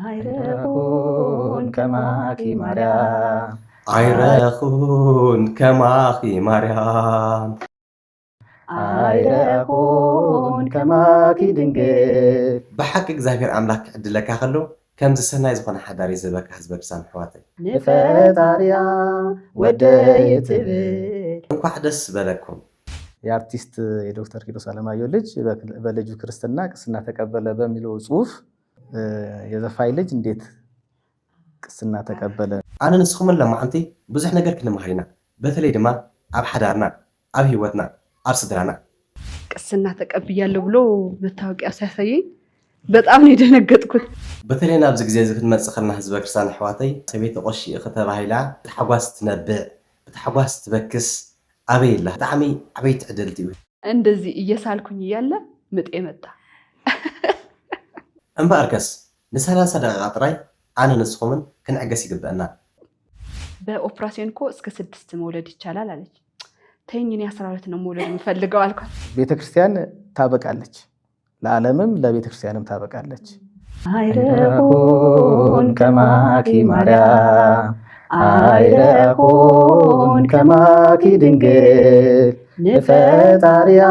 አይረኹን ከማኺ ማርያም አይረኹን ከማኺ ማርያም አይረኹን ከማኺ ድንግል ብሓቂ እግዚአብሔር ኣምላክ ክዕድለካ ከሎ ከምዚ ሰናይ ዝኾነ ሓዳር ዝበካ ህዝበ ክርስቲያን ኣሕዋተይ ንፈጣርያ ወደይ ትብል እንኳዕ ደስ በለኩም። የአርቲስት የዶክተር ኪሮስ አለማየሁ ልጅ በልጁ ክርስትና ቅስና ተቀበለ በሚለው ጽሁፍ የዘፋኝ ልጅ እንዴት ቅስና ተቀበለ? ኣነ ንስኹምን ለማዓንቲ ብዙሕ ነገር ክንመሃር ኢና። በተለይ ድማ ኣብ ሓዳርና፣ ኣብ ህይወትና፣ ኣብ ስድራና ቅስና ተቀብያለሁ ብሎ መታወቂያ ሲያሳየኝ በጣም ነው የደነገጥኩት። በተለይ ናብዚ ግዜ እዚ ክትመፅእ ከለና ህዝበ ክርስቲያን ኣሕዋተይ ሰበይቲ ቆሺ ከተባሂላ ብታሕጓስ ትነብዕ ብታሕጓስ ትበክስ ኣበይ ኣላ ብጣዕሚ ዓበይቲ ዕድልቲ እዩ። እንደዚህ እየሳልኩኝ እያለ ምጤ መጣ። እምበኣርከስ ን30 ደቂቃ ጥራይ ኣነ ንስኹምን ክንዕገስ ይግብአና። በኦፕራሲዮን እኮ እስከ 6 መውለድ ይቻላል አለች። ተይኝ እኔ 12 ነው መውለድ የምፈልገው አልኳት። ቤተክርስቲያን ታበቃለች፣ ለዓለምም ለቤተክርስቲያንም ታበቃለች። አይረኹን ከማኺ ማርያም አይረኹን ከማኺ ድንግል ንፈጣርያ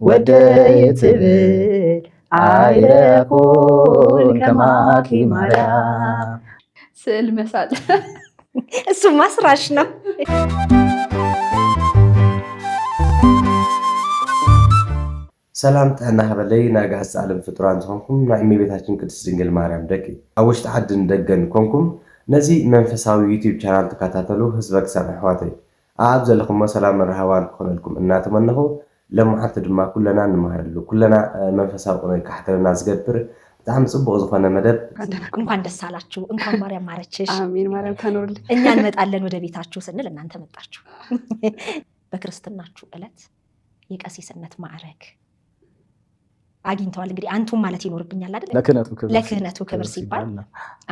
ወደይ ትብል አይረኹን ከማኺ ማርያም። ስዕል መሳል እሱማ ስራሽ ነው። ሰላም ጥዕና ሃበለይ ናጋስ ዓለም ፍጡራን ዝኾንኩም ናይ እመቤታችን ቅድስት ድንግል ማርያም ደቂ ኣብ ውሽጢ ዓድን ደገን ኮንኩም ነዚ መንፈሳዊ ዩቲዩብ ቻናል ተከታተሉ ህዝበ ክርስቲያን ኣሕዋተይ ኣብ ዘለኹሞ ሰላም መርሃባን ክኾነልኩም እናተመነኹ ለማዓንቲ ድማ ኩለና እንመሃረሉ ኩለና መንፈሳዊ ቁነይ ካሕተልና ዝገብር በጣም ጽቡቅ ዝኾነ መደብ እንኳን ደስ አላችሁ፣ እንኳን ማርያም ማረችሽ። አሜን። ማርያም ታኖርልኝ። እኛ እንመጣለን ወደ ቤታችሁ ስንል እናንተ መጣችሁ። በክርስትናችሁ ዕለት የቀሲስነት ማዕረግ አግኝተዋል። እንግዲህ አንቱ ማለት ይኖርብኛል አይደል? ለክህነቱ ክብር ሲባል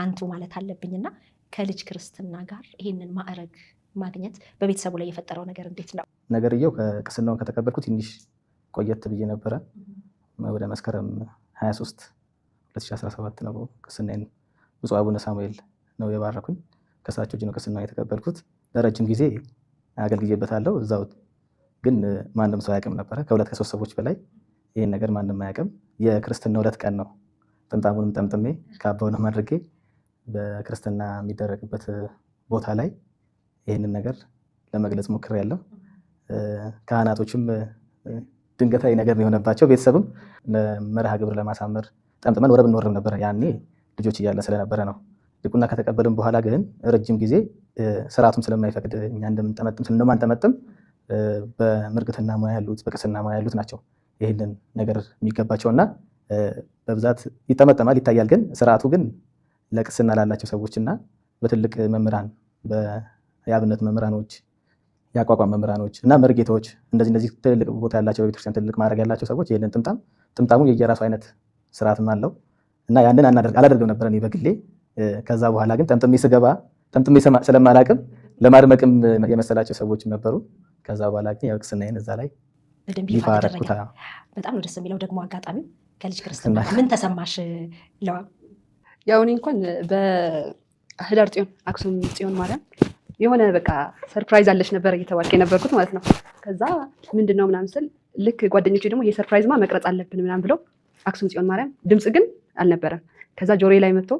አንቱ ማለት አለብኝና ከልጅ ክርስትና ጋር ይሄንን ማዕረግ ማግኘት በቤተሰቡ ላይ የፈጠረው ነገር እንዴት ነው? ነገርየው ከቅስናውን ከተቀበልኩት ትንሽ ቆየት ብዬ ነበረ። ወደ መስከረም 23 2017 ነው ቅስናዬን ብፁዕ አቡነ ሳሙኤል ነው የባረኩኝ። ከሳቸው እጅ ነው ቅስናውን የተቀበልኩት። ለረጅም ጊዜ አገልግዬበታለሁ እዛው፣ ግን ማንም ሰው አያውቅም ነበረ። ከሁለት ከሶስት ሰዎች በላይ ይህን ነገር ማንም አያውቅም። የክርስትና 2 ቀን ነው ጥምጣሙንም ጠምጥሜ ካባውንም አድርጌ በክርስትና የሚደረግበት ቦታ ላይ ይህንን ነገር ለመግለጽ ሞክሬያለሁ። ካህናቶችም ድንገታዊ ነገር ነው የሆነባቸው። ቤተሰብም መርሃ ግብር ለማሳመር ጠምጥመን ወረብ እንወርም ነበረ። ያኔ ልጆች እያለ ስለነበረ ነው። ድቁና ከተቀበልን በኋላ ግን ረጅም ጊዜ ስርዓቱም ስለማይፈቅድ እኛ እንደምንጠመጥም ስለማንጠመጥም በምርግትና ሙያ ያሉት በቅስና ሙያ ያሉት ናቸው ይህንን ነገር የሚገባቸውና በብዛት ይጠመጠማል ይታያል። ግን ስርዓቱ ግን ለቅስና ላላቸው ሰዎችና በትልቅ መምህራን የአብነት መምህራኖች የአቋቋም መምህራኖች እና መርጌታዎች እንደዚህ ትልቅ ቦታ ያላቸው በቤተክርስቲያን ትልቅ ማድረግ ያላቸው ሰዎች ይህንን ጥምጣሙ የየራሱ አይነት ስርዓትም አለው እና ያንን አላደርግም ነበር እኔ በግሌ። ከዛ በኋላ ግን ጠምጥሜ ስገባ ጠምጥሜ ስለማላቅም ለማድመቅም የመሰላቸው ሰዎችም ነበሩ። ከዛ በኋላ ግን ያው ቅስናዬን እዛ ላይ በደንብ ይፋ አደረገ። በጣም ነው ደስ የሚለው። ደግሞ አጋጣሚው ከልጅ ክርስትና ምን ተሰማሽ? ለዋ ያው እኔ እንኳን በህዳር ጽዮን አክሱም ጽዮን ማርያም የሆነ በቃ ሰርፕራይዝ አለሽ ነበር እየተባልኩ የነበርኩት ማለት ነው። ከዛ ምንድነው ምናምን ስል ልክ ጓደኞቼ ደግሞ ይሄ ሰርፕራይዝማ መቅረጽ አለብን ምናምን ብለው አክሱም ጽዮን ማርያም ድምጽ ግን አልነበረም። ከዛ ጆሮዬ ላይ መጥቶ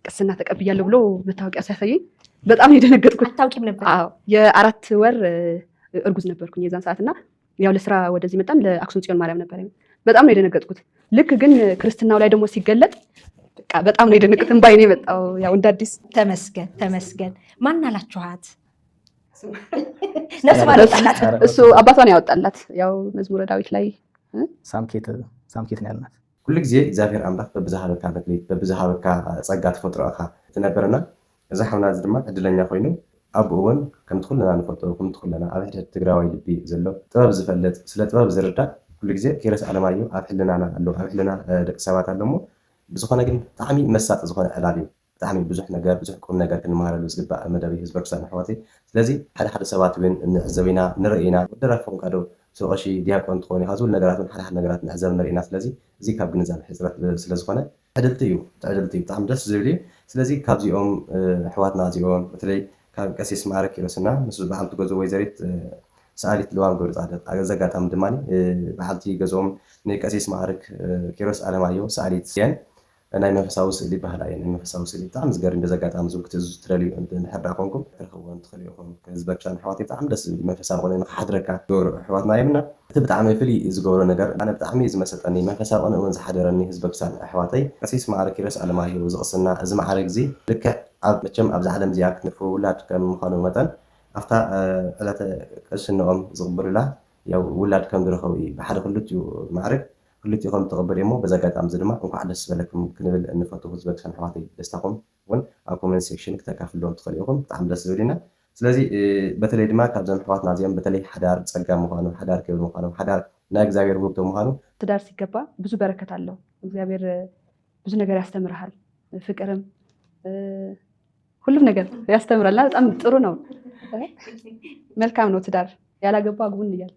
ቅስና ተቀብያለሁ ብሎ መታወቂያ ሲያሳየኝ በጣም ነው የደነገጥኩት። አታውቂም ነበር? አዎ የ4 ወር እርጉዝ ነበርኩኝ የዛን ሰዓትና ያው ለስራ ወደዚህ መጣን ለአክሱም ጽዮን ማርያም ነበር። በጣም ነው የደነገጥኩት። ልክ ግን ክርስትናው ላይ ደግሞ ሲገለጥ በቃ በጣም ነው የደነገጥኩት። እንባይ ነው የመጣው ያው እንደ አዲስ። ተመስገን ተመስገን። ማን አላችኋት? ነፍስ ባለጣላት እሱ አባቷን ያወጣላት ያው መዝሙረ ዳዊት ላይ ሳምኬት ነው ያልናት። ኩሉ ግዜ እግዚአብሔር ኣምላክ በብዝሃበካ መክሊት በብዝሃበካ ፀጋ ተፈጥሮካ ትነበርና እዚ ሓውና እዚ ድማ ዕድለኛ ኮይኑ ኣብኡ እውን ከምቲ ኩለና ንፈልጦ ከምቲ ኩለና ኣብ ሕድሕድ ትግራዋይ ልቢ ዘሎ ጥበብ ዝፈልጥ ስለ ጥበብ ዝርዳእ ኩሉ ግዜ ኪሮስ ኣለማየሁ ኣብ ሕልናና ኣሎ ኣብ ሕልና ደቂ ሰባት ኣሎ እሞ ብዝኾነ ግን ብጣዕሚ መሳጢ ዝኾነ ዕላል እዩ። ብጣዕሚ ብዙሕ ነገር ብዙሕ ቁም ነገር ክንመሃረሉ ዝግባእ መደብ ህዝበ ክርስቲያን ኣሕዋተይ። ስለዚ ሓደ ሰባት እውን ንዕዘብ ኢና ንርኢ ኢና ደራፎም ካዶ ሰቆሺ ዲያቆን ትኾኑ ኢኻ ዝብል ነገራት ሓደ ነገራት ንዕዘብ ንርኢ ኢና። ስለዚ እዚ ካብ ግንዛቤ ሕፅረት ስለዝኾነ ዕድልቲ እዩ ብጣዕሚ ደስ ዝብል እዩ ስለዚ ካብዚኦም ኣሕዋትና እዚኦም በተለይ ካብ ቀሲስ ማዕረ ኪሮስና ምስ በዓልቲ ገዝኦ ወይዘሪት ሰኣሊት ልዋም ገብረፃድቅ ኣጋጣሚ ድማ በዓልቲ ገዝኦም ንቀሲስ ማዕርግ ኪሮስ ኣለማዮ ሰኣሊት እየን ናይ መንፈሳዊ ስእሊ ባህላ እየን ናይ መንፈሳዊ ስእሊ ብጣዕሚ ዝገርም በዚ ኣጋጣሚ እውን ክትእዙ ትደልዩ እንድሕር ኮንኩም ትረኽብዎን ትኽእሉ ኢኹም ህዝበ ክርስቲያን ኣሕዋተይ ብጣዕሚ ደስ ዝብል መንፈሳዊ ቆነ ንክሓድረካ ዝገብሩ ኣሕዋትና እየምና እቲ ብጣዕሚ ፍልይ ዝገብሮ ነገር ኣነ ብጣዕሚ ዝመሰጠኒ መንፈሳዊ ቆነ እውን ዝሓደረኒ ህዝበ ክርስቲያን ኣሕዋተይ ቀሲስ ማዕረ ኪሮስ ኣለማዮ ዝቕስና እዚ ማዕረግ እዚ ልክዕ መቸም ኣብዚ ዓለም እዚኣ ክትንፉ ውላድ ከም ምዃኑ መጠን ኣብታ ዕለተ ቅስንኦም ዝቕበሉላ ያው ውላድ ከም ዝረኸቡ ብሓደ ክልቲኡ ማዕረግ ክልቲኦም ተቐበሉ እሞ በዚ ኣጋጣሚ እዚ ድማ እንኳዕ ደስ ዝበለኩም ክንብል እንፈቱ ህዝበ ክርስቲያን ኣሕዋተይ ደስታኹም እውን ኣብ ኮሜንት ሴክሽን ክተካፍልዎም ትኽእሉ ኢኹም ብጣዕሚ ደስ ዝብል ኢና ስለዚ በተለይ ድማ ካብዞም ኣሕዋትና እዚኦም በተለይ ሓዳር ፀጋ ምዃኑ ሓዳር ክብሪ ምዃኑ ሓዳር ናይ እግዚአብሔር ውህብቶ ምዃኑ ትዳር ሲገባ ብዙ በረከት አለው እግዚአብሔር ብዙ ነገር ያስተምርሃል ፍቅርም ሁሉም ነገር ያስተምራልና በጣም ጥሩ ነው መልካም ነው ትዳር ያላገባ አግቡን እያለ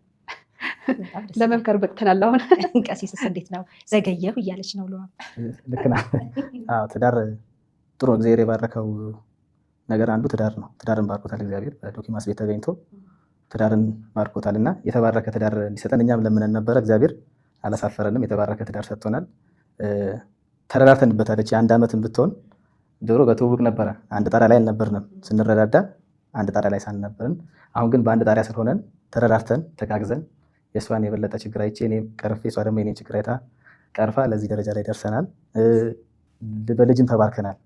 ለመምከር በቅተናል አሁን ቀሲስስ እንዴት ነው ዘገየሁ እያለች ነው ለዋ ልክ ነህ አዎ ትዳር ጥሩ እግዚአብሔር የባረከው ነገር አንዱ ትዳር ነው ትዳርን ባርኮታል እግዚአብሔር በዶኪማስ ቤት ተገኝቶ ትዳርን ባርኮታልና የተባረከ ትዳር እንዲሰጠን እኛም ለምነን ነበር እግዚአብሔር አላሳፈረንም የተባረከ ትዳር ሰጥቶናል ተረዳርተንበታለች አንድ አመትን ብትሆን ድሮ በትውውቅ ነበረ አንድ ጣሪያ ላይ አልነበርንም ስንረዳዳ አንድ ጣሪያ ላይ ሳንነበርን አሁን ግን በአንድ ጣሪያ ስር ሆነን ተረዳርተን ተጋግዘን የሷን የበለጠ ችግር አይቼ እኔ ቀርፌ እሷ ደግሞ የኔን ችግር አይታ ቀርፋ ለዚህ ደረጃ ላይ ደርሰናል በልጅም ተባርከናል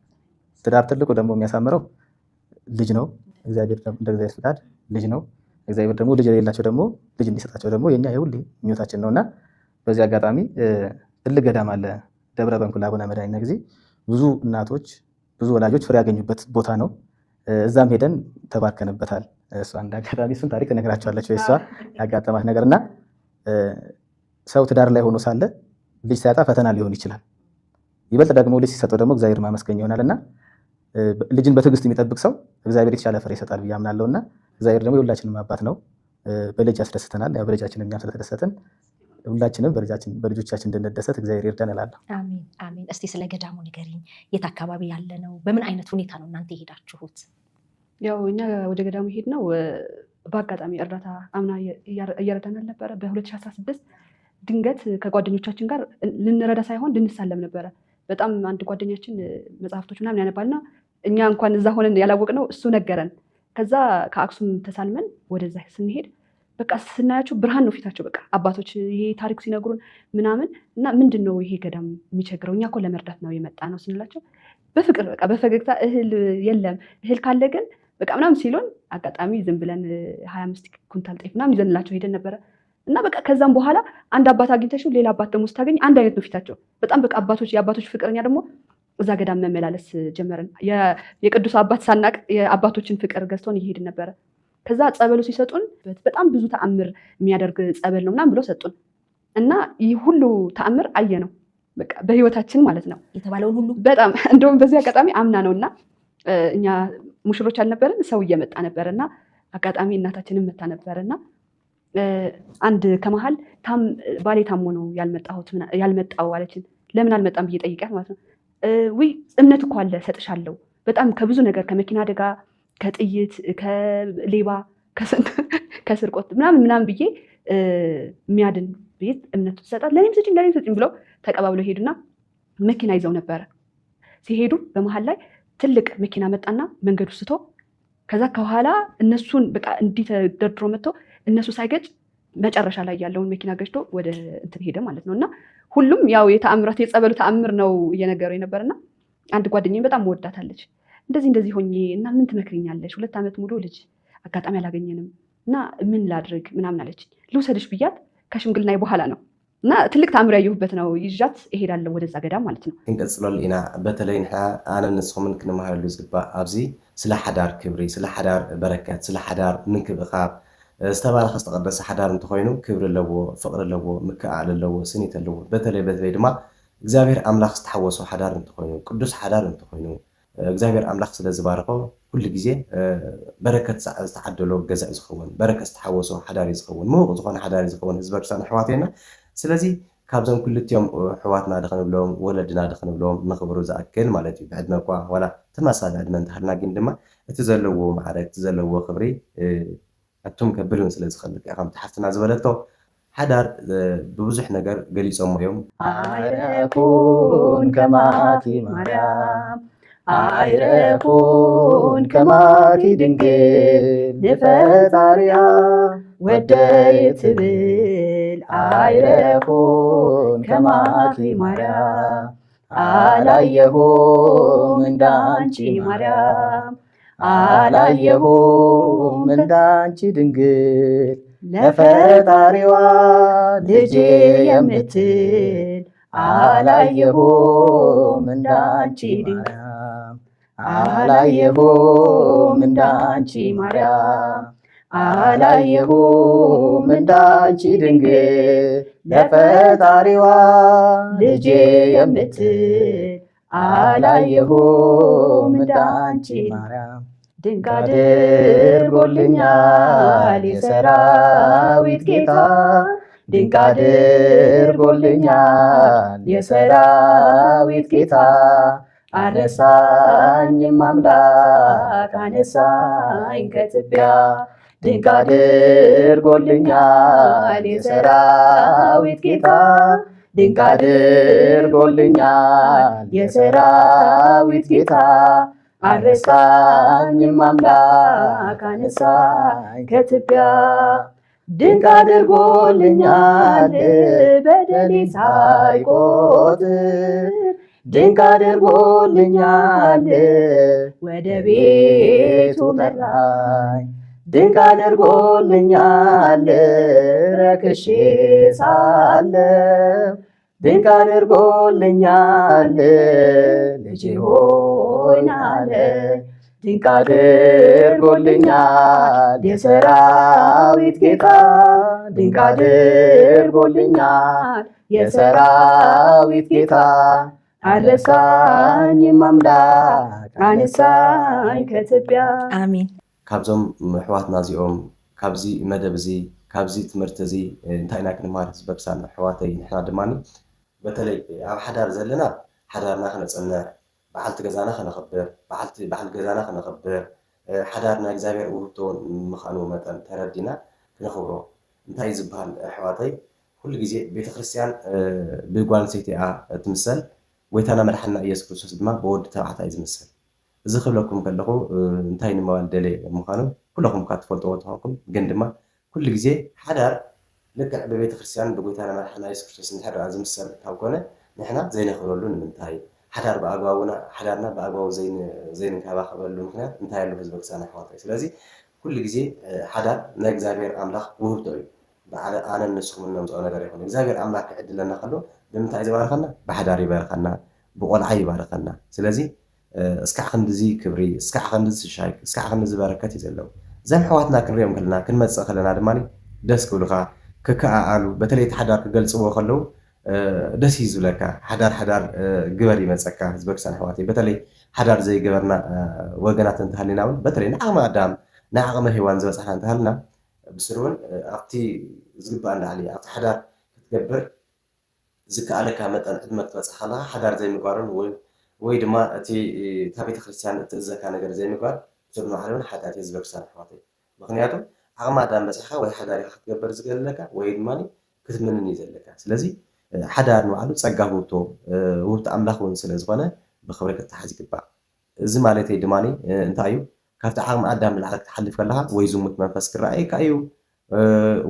ትዳር ትልቁ ደግሞ የሚያሳምረው ልጅ ነው እግዚአብሔር እንደ እግዚአብሔር ፍቃድ ልጅ ነው እግዚአብሔር ደግሞ ልጅ የሌላቸው ደግሞ ልጅ እንዲሰጣቸው ደግሞ የኛ የሁሌ ምኞታችን ነውና በዚህ አጋጣሚ ትልቅ ገዳም አለ ደብረ በንኩል አቡነ መድኃኒነ ጊዜ ብዙ እናቶች ብዙ ወላጆች ፍሬ ያገኙበት ቦታ ነው እዛም ሄደን ተባርከንበታል እሷ እንደ አጋጣሚ እሱን ታሪክ ትነግራቸዋለች ወይ እሷ ያጋጠማት ነገርና ሰው ትዳር ላይ ሆኖ ሳለ ልጅ ሲያጣ ፈተና ሊሆን ይችላል ይበልጥ ደግሞ ልጅ ሲሰጠው ደግሞ እግዚአብሔር ማመስገን ይሆናልና ልጅን በትዕግስት የሚጠብቅ ሰው እግዚአብሔር የተሻለ ፍሬ ይሰጣል ብዬ አምናለሁና እግዚአብሔር ደግሞ የሁላችንም አባት ነው በልጅ ያስደስተናል ያው በልጃችን እኛም ስለተደሰትን ሁላችንም በልጆቻችን እንድንደሰት እግዚአብሔር ይርዳን እላለሁ አሜን አሜን እስቲ ስለ ገዳሙ ንገሪኝ የት አካባቢ ያለ ነው በምን አይነት ሁኔታ ነው እናንተ የሄዳችሁት ያው እኛ ወደ ገዳሙ ሄድ ነው በአጋጣሚ እርዳታ አምና እየረዳናል ነበረ በ2016 ድንገት ከጓደኞቻችን ጋር ልንረዳ ሳይሆን ልንሳለም ነበረ በጣም አንድ ጓደኛችን መጽሐፍቶች ምናምን ያነባልና እኛ እንኳን እዛ ሆነን ያላወቅነው እሱ ነገረን ከዛ ከአክሱም ተሳልመን ወደዛ ስንሄድ በቃ ስናያቸው ብርሃን ነው ፊታቸው በቃ አባቶች ይሄ ታሪክ ሲነግሩን ምናምን እና ምንድነው ይሄ ገዳም የሚቸግረው እኛ እኮ ለመርዳት ነው የመጣ ነው ስንላቸው በፍቅር በቃ በፈገግታ እህል የለም እህል ካለ ግን በቃ ምናምን ሲሉን አጋጣሚ ዝም ብለን 25 ኩንታል ጤፍ ምናምን ይዘንላቸው ሄደን ነበረ እና በቃ ከዛም በኋላ አንድ አባት አግኝተሽው ሌላ አባት ደግሞ ስታገኝ አንድ አይነት ነው ፊታቸው በጣም በቃ የአባቶች ፍቅረኛ ደግሞ እዛ ገዳም መመላለስ ጀመርን የቅዱስ አባት ሳናቅ የአባቶችን ፍቅር ገዝቶን እየሄድን ነበረ ከዛ ጸበሉ ሲሰጡን በጣም ብዙ ተአምር የሚያደርግ ጸበል ነው ምናምን ብለው ሰጡን እና ይህ ሁሉ ተአምር አየ ነው በቃ በህይወታችን ማለት ነው የተባለውን ሁሉ በጣም እንደውም በዚህ አጋጣሚ አምና ነውና እኛ ሙሽሮች አልነበረን ሰው እየመጣ ነበርና አጋጣሚ እናታችንን መታ ነበርና አንድ ከመሃል ባሌ ታሞ ነው ያልመጣው አለችን ለምን አልመጣም ብዬ ጠይቂያት ማለት ነው ውይ እምነት እኮ አለ ሰጥሻለሁ በጣም ከብዙ ነገር ከመኪና አደጋ ከጥይት ከሌባ ከስርቆት ምናምን ብዬ የሚያድን ቤት እምነቱ ትሰጣት ለኔም ስጭኝ ብለው ተቀባብለው ሄዱና መኪና ይዘው ነበረ ሲሄዱ በመሃል ላይ ትልቅ መኪና መጣና መንገዱ ስቶ ከዛ ከኋላ እነሱን በቃ እንዲህ ተደርድሮ መጥቶ እነሱ ሳይገጭ መጨረሻ ላይ ያለውን መኪና ገጭቶ ወደ እንትን ሄደ ማለት ነውና ሁሉም ያው የተአምራት የጸበሉ ተአምር ነው እየነገረው የነበርና አንድ ጓደኛዬ በጣም ወዳታለች እንደዚህ ሆኜ እና ምን ትመክሪኛለሽ 2 ዓመት ሙሉ ልጅ አጋጣሚ አላገኘንም እና ምን ላድርግ ምናምን አለች ልውሰድሽ ብያት ከሽምግልና በኋላ ነው እና ትልቅ ተአምር ያየሁበት ነው ይዣት እሄዳለሁ ወደዛ ገዳም ማለት ነው ክንቀጽለሉ ኢና በተለይ ኣነ ንስኹምን ክንመሃረሉ ዝግባእ ኣብዚ ስለ ሓዳር ክብሪ ስለ ሓዳር በረከት ስለ ሓዳር ምንክብኻብ ዝተባረኸ ዝተቐደሰ ሓዳር እንተኮይኑ ክብሪ ኣለዎ ፍቅሪ ኣለዎ ምክኣል ኣለዎ ስኒት ኣለዎ በተለይ ድማ እግዚአብሔር ኣምላኽ ዝተሓወሶ ሓዳር እንተኮይኑ ቅዱስ ሓዳር እንተኮይኑ እግዚአብሔር ኣምላኽ ስለ ዝባረኾ ኩሉ ግዜ በረከት ዝተዓደሎ ገዛ ዝኸውን በረከት ዝተሓወሶ ሓዳር ዝኸውን ምዉቕ ዝኾነ ሓዳር ዝኸውን ህዝበ ክርስቲያን ኣሕዋትና ስለዚ ካብዞም ክልቲኦም ሕዋትና ድኽንብሎም ወለድና ድኽንብሎም ንኽብሩ ዝኣክል ማለት እዩ ብዕድመ እኳ ዋላ ተመሳሳሊ ዕድመ እንተሃልና ግን ድማ እቲ ዘለዎ ማዕረግ እቲ ዘለዎ ክብሪ ኣቱም ከብልን ስለ ዝኽእል ከምቲ ሓፍትና ዝበለቶ ሓዳር ብብዙሕ ነገር ገሊፆሞ እዮም ኣይረኩን ከማኪ ማርያም ኣይረኩን ከማኪ ድንግል ንፈጣሪያ ወደይ ትብል አይረኩን ከማኪ ማርያም አላየሁም እንዳንቺ ማርያም አላየሁም እንዳንቺ ድንግል ለፈጣሪዋ ልጄ የምትል አላየሁም እንዳንቺ ማርያም አላየሁም እንዳንቺ ማርያም አላየሁም እንዳንቺ ድንግል ለፈጣሪዋ ልጄ የምትል አላየሁም እንዳንቺ ማርያም ድንቅ አድርጎልኛል የሰራዊት ጌታ ድንቅ አድርጎልኛል የሰራዊት ጌታ አረሳኝም አምላክ አነሳኝ ከትቢያ ድንቅ አድርጎልኛል የሰራዊት ጌታ ድንቅ አድርጎልኛል የሰራዊት ጌታ አረሳኝም አምላክ አነሳኝ ከትቢያ ድንቅ አድርጎልኛል በደሌ ሳይቆጥር ድንቅ አድርጎልኛል ወደ ቤቱ መራኝ ድንቅ አድርጎልኛል ረክሼ ሳለሁ ድንቅ አድርጎልኛል ልጄ ሆይ ናለኝ ድንቅ አድርጎልኛል የሰራዊት ጌታ ድንቅ አድርጎልኛል የሰራዊት ጌታ አረሳኝም አምላክ አነሳኝ ከትቢያ አሜን። ካብዞም ኣሕዋትና እዚኦም ካብዚ መደብ እዚ ካብዚ ትምህርቲ እዚ እንታይ ኢና ክንምሃር ዝበብሳና ኣሕዋተይ ንሕና ድማኒ በተለይ ኣብ ሓዳር ዘለና ሓዳርና ክነፀንዕ በዓልቲ ገዛና ክነኽብር በዓል ገዛና ክነኽብር ሓዳር ናይ እግዚኣብሔር ውህብቶ ምዃኑ መጠን ተረዲና ክነኽብሮ እንታይ ዝበሃል ኣሕዋተይ ኩሉ ግዜ ቤተክርስትያን ብጓል ኣንስተይቲ እያ ትምሰል ጎይታና መድሓኒና ኢየሱስ ክርስቶስ ድማ ብወዲ ተባዕታይ እዩ ዝምሰል እዚ ክብለኩም ከለኹ እንታይ ንምባል ደልየ ምዃኑ ኩለኹም ካ ትፈልጥዎ ትኾንኩም ግን ድማ ኩሉ ግዜ ሓዳር ልክዕ ብቤተ ክርስቲያን ብጎይታና መድሓኒና ኢየሱስ ክርስቶስ እንድሕር ዝምሰል ካብ ኮነ ንሕና ዘይነኽብረሉ ንምንታይ ሓዳር ብኣግባቡና ሓዳርና ብኣግባቡ ዘይንከባኸበሉ ምክንያት እንታይ ኣሎ ህዝበ ክርስቲያን ኣሕዋተይ ስለዚ ኩሉ ግዜ ሓዳር ናይ እግዚኣብሔር ኣምላኽ ውህብቶ እዩ ኣነ ንስኹም ነምፅኦ ነገር ይኹን እግዚኣብሔር ኣምላኽ ክዕድለና ከሎ ብምንታይ ዝባረኸና ብሓዳር ይባረኸና ብቆልዓ ይባረኸና ስለዚ እስካዕ ክንዲዚ ክብሪ እስካዕ ክንዲዚ ሽሻይ እስካዕ ክንዲዚ በረከት እዩ ዘለዎ እዞም ኣሕዋትና ክንሪኦም ከለና ክንመፅእ ከለና ድማ ደስ ክብሉካ ክከኣኣሉ በተለይ እቲ ሓዳር ክገልፅዎ ከለዉ ደስ እዩ ዝብለካ ሓዳር ግበር ይመፀካ ህዝበ ክርስቲያን ኣሕዋተይ በተለይ ሓዳር ዘይገበርና ወገናት እንተሃሊና እውን በተለይ ንዓቕመ ኣዳም ናይ ዓቕመ ሄዋን ዝበፅሕና እንተሃልና ብስሩ እውን ኣብቲ ዝግባእ ላዕሊ ኣብቲ ሓዳር ክትገብር ዝከኣለካ መጠን ዕድመ ክትበፅሕ ከለካ ሓዳር ዘይምግባርን ወይ ድማ እቲ ካብ ቤተክርስትያን እትእዘካ ነገር ዘይምግባር ብስሩ ንባዕሉ እውን ሓጢኣት እዩ ህዝበ ክርስቲያን ኣሕዋተይ ምክንያቱ ዓቕመ ኣዳም በፂሕካ ወይ ሓዳር ኢካ ክትገበር ዝገለካ ወይ ድማ ክትምንን እዩ ዘለካ ስለዚ ሓዳር ንባዕሉ ፀጋ ውህብቶ ኣምላኽ እውን ስለ ዝኾነ ብክብሪ ክትሓዝ ይግባእ እዚ ማለተይ ድማ እንታይ እዩ ካብቲ ዓቕሚ ኣዳም ንላዕሊ ክትሓልፍ ከለካ ወይ ዝሙት መንፈስ ክረኣየካ እዩ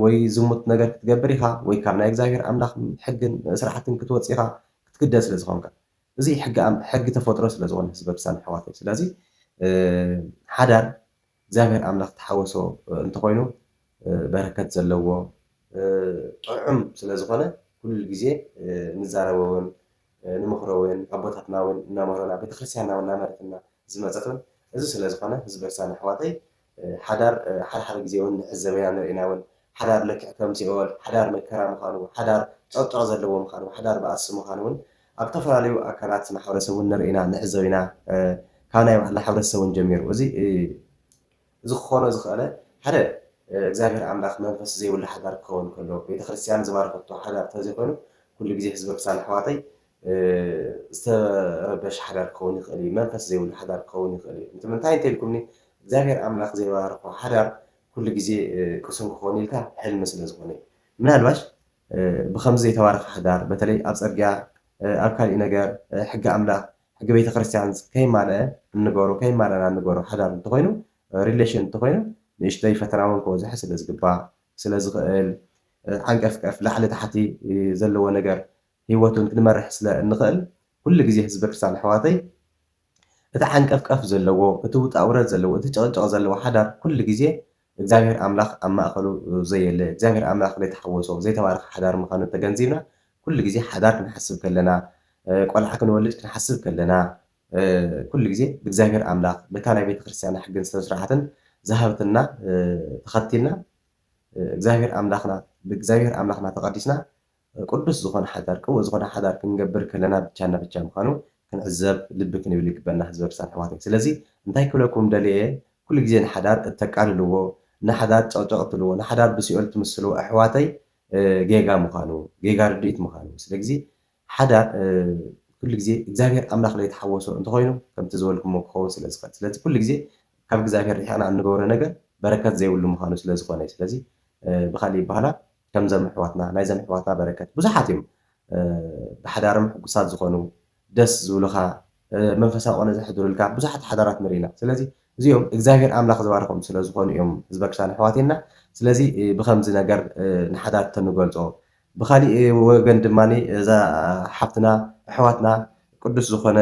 ወይ ዝሙት ነገር ክትገብር ኢኻ ወይ ካብ ናይ እግዚኣብሔር ኣምላኽ ሕግን ስርዓትን ክትወፅእ ኢኻ ክትግደል ስለ ዝኾንካ እዚ ሕጊ ተፈጥሮ ስለ ዝኾነ ህዝበ ክርስቲያን ኣሕዋተይ ስለዚ ሓዳር እግዚኣብሔር ኣምላኽ ተሓወሶ እንተኮይኑ በረከት ዘለዎ ጥዑም ስለ ዝኾነ ኩሉ ግዜ ንዛረበውን ንምኽሮውን ኣቦታትና እውን እናመሮና ቤተክርስትያንና እውን እናመረትና ዝመፀት እውን እዚ ስለ ዝኾነ ህዝበ ክርስቲያን ኣሕዋተይ ሓዳር ሓድሓደ ግዜ እውን ንዕዘበና ንሪኢና እውን ሓዳር ልክዕ ከም ሲኦል ሓዳር መከራ ምዃኑ ሓዳር ጨቅጨቅ ዘለዎ ምዃኑ ሓዳር በኣሲ ምዃኑ እውን ኣብ ዝተፈላለዩ ኣካላት ማሕበረሰብ እውን ንሪኢና ንዕዘብ ኢና ካብ ናይ ባዕልና ሕብረተሰብ እውን ጀሚሩ እዚ ክኾነ ዝኽእለ ሓደ እግዚኣብሔር ኣምላኽ መንፈስ ዘይብሉ ሓዳር ክኸውን ከሎ ቤተክርስትያን ዝባረከቶ ሓዳር እንተዘይኮይኑ ኩሉ ግዜ ህዝቢ ክርስቲያን ኣሕዋተይ ዝተረበሽ ሓዳር ክኸውን ይኽእል እዩ መንፈስ ዘይብሉ ሓዳር ክኸውን ይኽእል እዩ እንትምንታይ እንተኢልኩምኒ እግዚኣብሔር ኣምላኽ ዘይባርኮ ሓዳር ኩሉ ግዜ ቅሱም ክኸውን ኢልካ ሕልሚ ስለ ዝኾነ እዩ ምናልባሽ ብከምዚ ዘይተባረኸ ሓዳር በተለይ ኣብ ፅርግያ ኣብ ካሊእ ነገር ሕጊ ኣምላኽ ሕጊ ቤተክርስትያን ከይማልአ እንገሮ ከይማልአና እንገሮ ሓዳር እንተኮይኑ ሪሌሽን እንተኮይኑ ንእሽተይ ፈተና እውን ክበዝሖ ስለ ዝግባእ ስለ ዝኽእል ዓንቀፍቀፍ ላዕሊ ታሕቲ ዘለዎ ነገር ሂወቱን ክንመርሕ ስለ እንኽእል ኩሉ ግዜ ህዝቢ ክርስቲያን ኣሕዋተይ እቲ ዓንቀፍቀፍ ዘለዎ እቲ ውጣ ውረድ ዘለዎ እቲ ጨቕጨቕ ዘለዎ ሓዳር ኩሉ ግዜ እግዚኣብሔር ኣምላኽ ኣብ ማእኸሉ ዘየለ እግዚኣብሔር ኣምላኽ ዘይተሓወሶ ዘይተባረኸ ሓዳር ምዃኑ ተገንዚብና ኩሉ ግዜ ሓዳር ክንሓስብ ከለና ቆልዓ ክንወልድ ክንሓስብ ከለና ኩሉ ግዜ ብእግዚኣብሔር ኣምላኽ በታ ናይ ቤተክርስትያን ሕግን ስርዓትን ዝሃብትና ተኸቲልና እግዚአብሔር አምላክና ተቀዲስና ቅዱስ ዝኾነ ሓዳር ቅቡእ ዝኾነ ሓዳር ክንገብር ከለና ብቻና ብቻ ምዃኑ ክንዕዘብ ልቢ ክንብል ይግበአና ህዝቢ ክርስቲያን ኣሕዋተይ ስለዚ እንታይ ክብለኩም ደልየ ኩሉ ግዜ ንሓዳር እተቃልልዎ ንሓዳር ጨቕጨቕ ትብልዎ ንሓዳር ብሲኦል ትምስሉ ኣሕዋተይ ጌጋ ምዃኑ ጌጋ ርድኢት ምዃኑ ስለዚ ሓዳር ኩሉ ግዜ እግዚአብሔር ኣምላኽ ዘይተሓወሶ እንተኮይኑ ከምቲ ዝበልኩሞ ክኸውን ስለ ዝኽእል ስለዚ ኩሉ ግዜ ካብ እግዚአብሔር ሪሕና እንገብሮ ነገር በረከት ዘይብሉ ምዃኑ ስለ ዝኾነ ስለዚ ብኻሊእ ይበሃላ ከም ዘምሕዋትና ናይ ዘምሕዋትና በረከት ብዙሓት እዮም ብሓዳርም ሕጉሳት ዝኾኑ ደስ ዝብሉኻ መንፈሳዊ ቆነ ዘሕድሩልካ ብዙሓት ሓዳራት ንሪኢና ስለዚ እዚኦም እግዚኣብሔር ኣምላኽ ዝባረኾም ስለ ዝኾኑ እዮም ህዝበ ክርስቲያን ኣሕዋቴና ስለዚ ብከምዚ ነገር ንሓዳር ተንገልፆ ብኻሊእ ወገን ድማኒ እዛ ሓፍትና ኣሕዋትና ቅዱስ ዝኾነ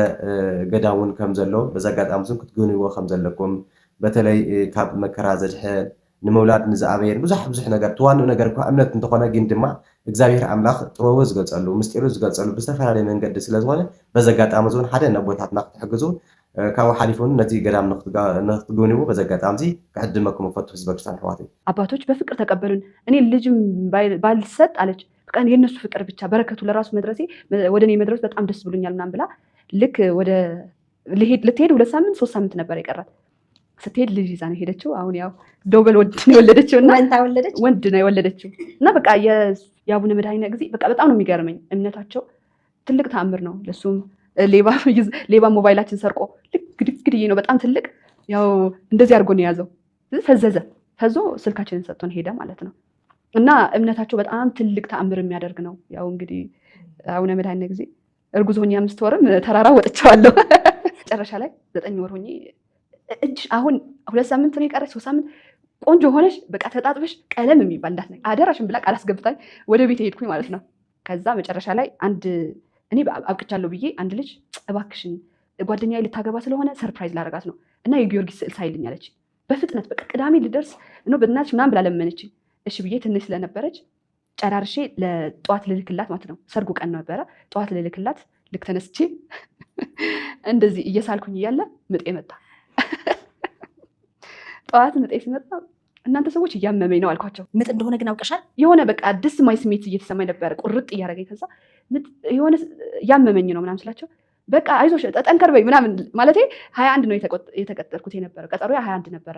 ገዳም እውን ከም ዘሎ በዛ ኣጋጣሚ እዙን ክትግንይዎ ከም ዘለኩም በተለይ ካብ መከራ ዘድሕን ንምውላድ ንዝኣበየን ብዙሕ ነገር ትዋንኡ ነገር እኳ እምነት እንተኾነ ግን ድማ እግዚኣብሔር ኣምላኽ ጥበቡ ዝገልፀሉ ምስጢሩ ዝገልፀሉ ብዝተፈላለየ መንገዲ ስለ ዝኾነ በዛ ኣጋጣሚ እዙን ሓደ ነቦታትና ክትሕግዙ ካብኡ ሓሊፉን ነቲ ገዳም ንክትግንይዎ በዛ ኣጋጣሚ እዚ ክዕድመኩም ፈቱ ህዝበ ክርስቲያን ኣሕዋተይ አባቶች በፍቅር ተቀበሉን እኔ ልጅም ባልሰጥ አለች በቃ የእነሱ ፍቅር ብቻ በረከቱ ለራሱ መድረሴ ወደ እኔ መድረስ በጣም ደስ ብሎኛል ምናምን ብላ ልክ ወደ ልትሄድ 2 ሳምንት 3 ሳምንት ነበር የቀራት ስትሄድ ልጅ ይዛ ነው ሄደችው አሁን ያው ዶበል ወንድ ነው የወለደችው እና ወንድ ነው የወለደችው እና በቃ የአቡነ መድኃኒነ ጊዜ በቃ በጣም ነው የሚገርመኝ እምነታቸው ትልቅ ተአምር ነው ለሱም ሌባ ሞባይላችን ሰርቆ ልክ ግድግድዬ ነው በጣም ትልቅ ያው እንደዚህ አድርጎ ነው የያዘው ፈዞ ስልካችንን ሰጥቶን ሄደ ማለት ነው እና እምነታቸው በጣም ትልቅ ተአምር የሚያደርግ ነው ያው እንግዲህ አቡነ መድኃኒነ ጊዜ እርጉዝ ሆኜ 5 ወርም ተራራ ወጥቻለሁ መጨረሻ ላይ 9 ወር ሆኜ እጅ አሁን 2 ሳምንት ነው የቀረች 3 ሳምንት ቆንጆ ሆነሽ በቃ ተጣጥበሽ ቀለም የሚባል እንዳትነኝ አደራሽን ብላ ቃል አስገብታኝ ወደ ቤት ሄድኩኝ ማለት ነው ከዛ መጨረሻ ላይ እኔ አብቅቻለሁ ብዬ አንድ ልጅ እባክሽን ጓደኛዬ ልታገባ ስለሆነ ሰርፕራይዝ ላደርጋት ነው እና የጊዮርጊስ ስዕል ሳይልኝ አለች በፍጥነት በቃ ቅዳሜ ልደርስ ነው በእናትሽ ምናምን ብላ ለመነችኝ እሺ ብዬ ትንሽ ስለነበረች ጨራርሼ ለጠዋት ልልክላት ማለት ነው ሰርጉ ቀን ነበረ ጠዋት ልልክላት ልክ ተነስቼ እንደዚህ እየሳልኩኝ እያለ ምጤ መጣ ጠዋት ምጤ ሲመጣ እናንተ ሰዎች እያመመኝ ነው አልኳቸው ምጥ እንደሆነ ግን አውቀሻል የሆነ በቃ ደስ ማይ ስሜት እየተሰማኝ ነበር ቁርጥ እያደረገኝ ከዛ የሆነ ያመመኝ ነው ምናምን ስላቸው በቃ አይዞሽ ጠንከር በይ ምናምን ማለቴ 21 ነው የተቀጠርኩት የነበረው ቀጠሮ 21 ነበረ